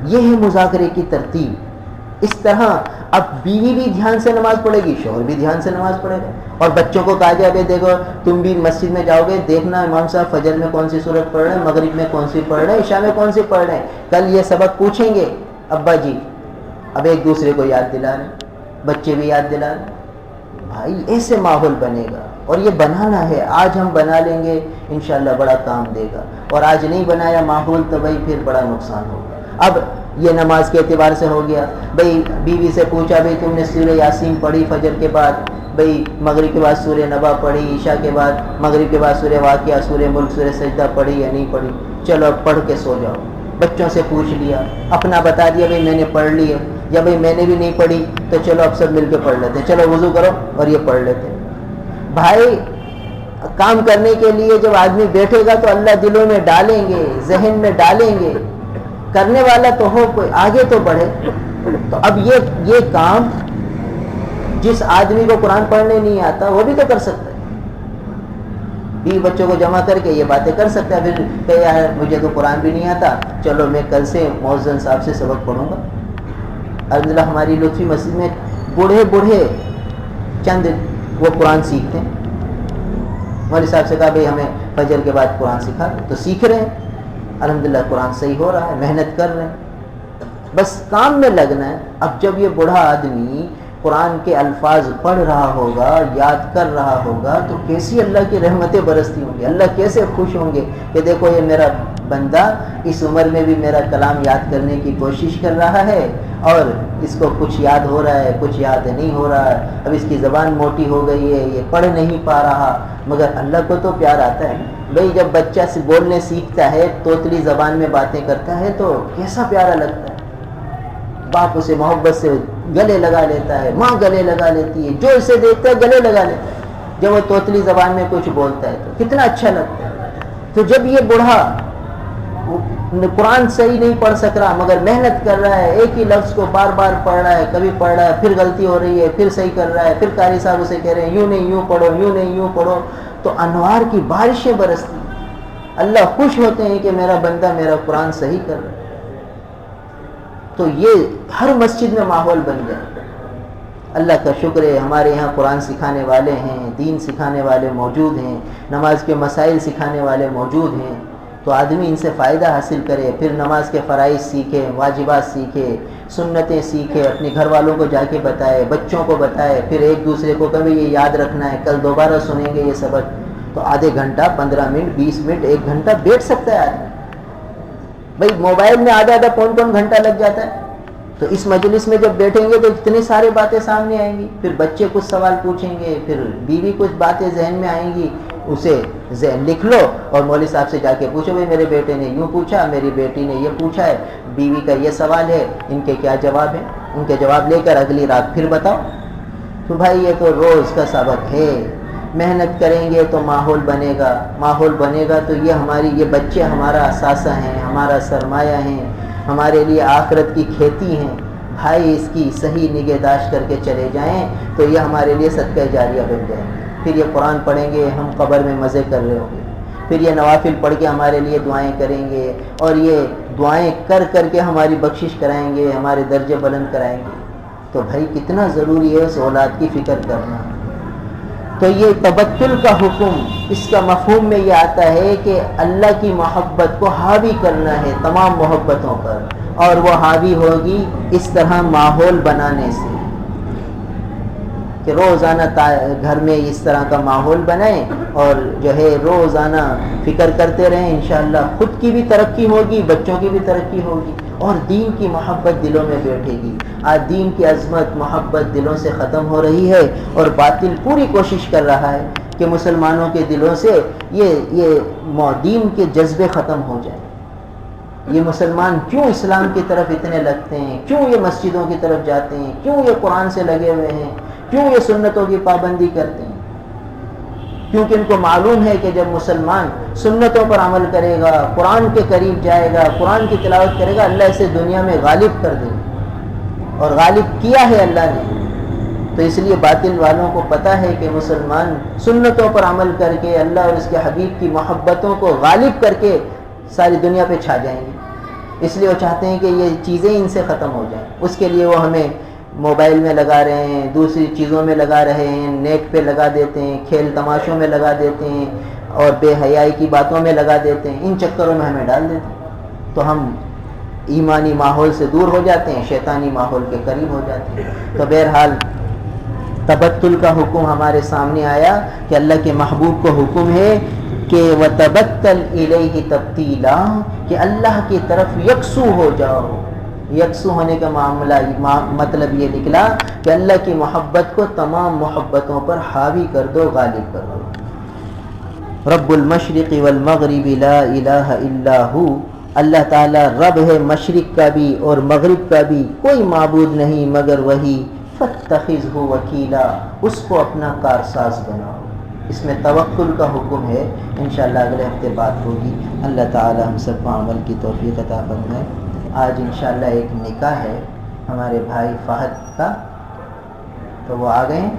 یہ ہے مذاکرے کی ترتیب۔ اس طرح اب بیوی بھی دھیان سے نماز پڑھے گی، شوہر بھی دھیان سے نماز پڑھے گا، اور بچوں کو کہا جائے دیکھو تم بھی مسجد میں جاؤ گے، دیکھنا امام صاحب فجر میں کون سی سورت پڑھ رہے ہیں، مغرب میں کون سی پڑھ رہے ہیں، عشاء میں کون سی پڑھ رہے ہیں، کل یہ سبق پوچھیں گے ابا جی۔ اب ایک دوسرے کو یاد دلا رہے ہیں، بچے بھی یاد دلا رہے ہیں، بھائی ایسے ماحول بنے گا، اور یہ بنانا ہے، آج ہم بنا لیں گے انشاءاللہ بڑا کام دے گا، اور آج نہیں بنایا ماحول تو بھائی پھر بڑا نقصان ہوگا۔ اب یہ نماز کے اعتبار سے ہو گیا، بھئی بیوی سے پوچھا بھئی تم نے سورہ یاسین پڑھی فجر کے بعد، بھئی مغرب کے بعد سورہ نبا پڑھی، عشاء کے بعد مغرب کے بعد سورہ واقعہ، سورہ ملک، سورہ سجدہ پڑھی یا نہیں پڑھی، چلو اب پڑھ کے سو جاؤ۔ بچوں سے پوچھ لیا، اپنا بتا دیا بھئی میں نے پڑھ لی ہے، یا بھئی میں نے بھی نہیں پڑھی تو چلو اب سب مل کے پڑھ لیتے ہیں، چلو وضو کرو اور یہ پڑھ لیتے ہیں۔ بھائی کام کرنے کے لیے جب آدمی بیٹھے گا تو اللہ دلوں میں ڈالیں گے، ذہن میں ڈالیں گے، کرنے والا تو ہو کوئی آگے تو بڑھے۔ تو اب یہ کام جس آدمی کو قرآن پڑھنے نہیں آتا وہ بھی تو کر سکتا ہے، بیوی بچوں کو جمع کر کے یہ باتیں کر سکتا ہے، پھر کہ یار مجھے تو قرآن بھی نہیں آتا، چلو میں کل سے مؤذن صاحب سے سبق پڑھوں گا۔ الحمدللہ ہماری لطفی مسجد میں بوڑھے چند وہ قرآن سیکھتے ہیں، مولوی صاحب سے کہا بھئی ہمیں فجر کے بعد قرآن سکھا دو، تو سیکھ رہے ہیں، الحمدللہ قرآن صحیح ہو رہا ہے، محنت کر رہے ہیں، بس کام میں لگنا ہے۔ اب جب یہ بوڑھا آدمی قرآن کے الفاظ پڑھ رہا ہوگا، یاد کر رہا ہوگا، تو کیسی اللہ کی رحمتیں برستی ہوں گی، اللہ کیسے خوش ہوں گے کہ دیکھو یہ میرا بندہ اس عمر میں بھی میرا کلام یاد کرنے کی کوشش کر رہا ہے، اور اس کو کچھ یاد ہو رہا ہے، کچھ یاد نہیں ہو رہا ہے، اب اس کی زبان موٹی ہو گئی ہے، یہ پڑھ نہیں پا رہا، مگر اللہ کو تو پیار آتا ہے۔ بھئی جب بچہ سے بولنے سیکھتا ہے، توتلی زبان میں باتیں کرتا ہے تو کیسا پیارا لگتا ہے، باپ اسے محبت سے گلے لگا لیتا ہے، ماں گلے لگا لیتی ہے، جو اسے دیکھتا ہے گلے لگا لیتا ہے، جب وہ توتلی زبان میں کچھ بولتا ہے تو کتنا اچھا لگتا ہے۔ تو جب یہ بوڑھا قرآن صحیح نہیں پڑھ سک رہا مگر محنت کر رہا ہے، ایک ہی لفظ کو بار بار پڑھ رہا ہے، کبھی پڑھ رہا ہے پھر غلطی ہو رہی ہے، پھر صحیح کر رہا ہے، پھر قاری صاحب اسے کہہ رہے ہیں یوں نہیں یوں پڑھو، یوں نہیں یوں پڑھو، تو انوار کی بارشیں برستی ہیں، اللہ خوش ہوتے ہیں کہ میرا بندہ میرا قرآن صحیح کر رہا ہے۔ تو یہ ہر مسجد میں ماحول بن جائے۔ اللہ کا شکر ہے ہمارے یہاں قرآن سکھانے والے ہیں، دین سکھانے والے موجود ہیں، نماز کے مسائل سکھانے والے موجود ہیں، تو آدمی ان سے فائدہ حاصل کرے، پھر نماز کے فرائض سیکھے، واجبات سیکھے، سنتیں سیکھے، اپنے گھر والوں کو جا کے بتائے، بچوں کو بتائے، پھر ایک دوسرے کو کبھی یہ یاد رکھنا ہے کل دوبارہ سنیں گے یہ سبق، تو آدھے گھنٹہ 15 منٹ 20 منٹ 1 گھنٹہ بیٹھ سکتا ہے آدمی۔ بھائی موبائل میں آدھا پون گھنٹہ لگ جاتا ہے، تو اس مجلس میں جب بیٹھیں گے تو اتنی ساری باتیں سامنے آئیں گی، پھر بچے کچھ سوال پوچھیں گے، پھر بیوی کچھ باتیں ذہن میں آئیں گی، اسے ذہن لکھ لو اور مولوی صاحب سے جا کے پوچھو بھائی میرے بیٹے نے یوں پوچھا، میری بیٹی نے یہ پوچھا ہے، بیوی کا یہ سوال ہے، ان کے کیا جواب ہیں۔ ان کے جواب لے کر اگلی رات پھر بتاؤ. تو بھائی یہ تو روز کا سبق ہے. محنت کریں گے تو ماحول بنے گا, ماحول بنے گا تو یہ بچے ہمارا اثاثہ ہیں, ہمارا سرمایہ ہیں, ہمارے لیے آخرت کی کھیتی ہیں. بھائی اس کی صحیح نگہداشت کر کے چلے جائیں تو یہ ہمارے لیے صدقہ جاریہ بن جائیں گے. پھر یہ قرآن پڑھیں گے, ہم قبر میں مزے کر رہے ہوں گے. پھر یہ نوافل پڑھ کے ہمارے لیے دعائیں کریں گے, اور یہ دعائیں کر کر کے ہماری بخشش کرائیں گے, ہمارے درجے بلند کرائیں گے. تو بھائی کتنا ضروری ہے اس اولاد کی فکر کرنا. تو یہ تبتل کا حکم, اس کا مفہوم میں یہ آتا ہے کہ اللہ کی محبت کو حاوی کرنا ہے تمام محبتوں پر, اور وہ حاوی ہوگی اس طرح ماحول بنانے سے کہ روزانہ گھر میں اس طرح کا ماحول بنائیں, اور جو ہے روزانہ فکر کرتے رہیں. انشاءاللہ خود کی بھی ترقی ہوگی, بچوں کی بھی ترقی ہوگی, اور دین کی محبت دلوں میں بیٹھے گی. آج دین کی عظمت محبت دلوں سے ختم ہو رہی ہے, اور باطل پوری کوشش کر رہا ہے کہ مسلمانوں کے دلوں سے یہ دین کے جذبے ختم ہو جائیں. یہ مسلمان کیوں اسلام کی طرف اتنے لگتے ہیں, کیوں یہ مسجدوں کی طرف جاتے ہیں, کیوں یہ قرآن سے لگے ہوئے ہیں, کیوں یہ سنتوں کی پابندی کرتے ہیں؟ کیونکہ ان کو معلوم ہے کہ جب مسلمان سنتوں پر عمل کرے گا, قرآن کے قریب جائے گا, قرآن کی تلاوت کرے گا, اللہ اسے دنیا میں غالب کر دے گا, اور غالب کیا ہے اللہ نے. تو اس لیے باطل والوں کو پتہ ہے کہ مسلمان سنتوں پر عمل کر کے اللہ اور اس کے حبیب کی محبتوں کو غالب کر کے ساری دنیا پہ چھا جائیں گے. اس لیے وہ چاہتے ہیں کہ یہ چیزیں ان سے ختم ہو جائیں. اس کے لیے وہ ہمیں موبائل میں لگا رہے ہیں, دوسری چیزوں میں لگا رہے ہیں, نیٹ پہ لگا دیتے ہیں, کھیل تماشوں میں لگا دیتے ہیں, اور بے حیائی کی باتوں میں لگا دیتے ہیں. ان چکروں میں ہمیں ڈال دیتے ہیں, تو ہم ایمانی ماحول سے دور ہو جاتے ہیں, شیطانی ماحول کے قریب ہو جاتے ہیں. تو بہرحال تبتل کا حکم ہمارے سامنے آیا کہ اللہ کے محبوب کو حکم ہے کہ وَتَبَتَّلْ إِلَيْهِ تَبْتِيلًا, کہ اللہ کی طرف یکسو ہو جاؤ. یکسو ہونے کا معاملہ مطلب یہ نکلا کہ اللہ کی محبت کو تمام محبتوں پر حاوی کر دو, غالب کر دو. رب المشرق والمغرب لا الہ الا ہو, اللہ تعالیٰ رب ہے مشرق کا بھی اور مغرب کا بھی, کوئی معبود نہیں مگر وہی. فاتخذہ وکیلا, اس کو اپنا کارساز بناؤ. اس میں توکل کا حکم ہے. انشاءاللہ اگلے ہفتے بات ہوگی. اللہ تعالیٰ ہم سب کو عمل کی توفیق عطا فرمائے. آج انشاءاللہ ایک نکاح ہے ہمارے بھائی فہد کا, تو وہ آ گئے ہیں.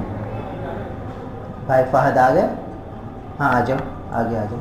بھائی فہد آ گئے؟ ہاں آ جاؤ, آگے آ جاؤ.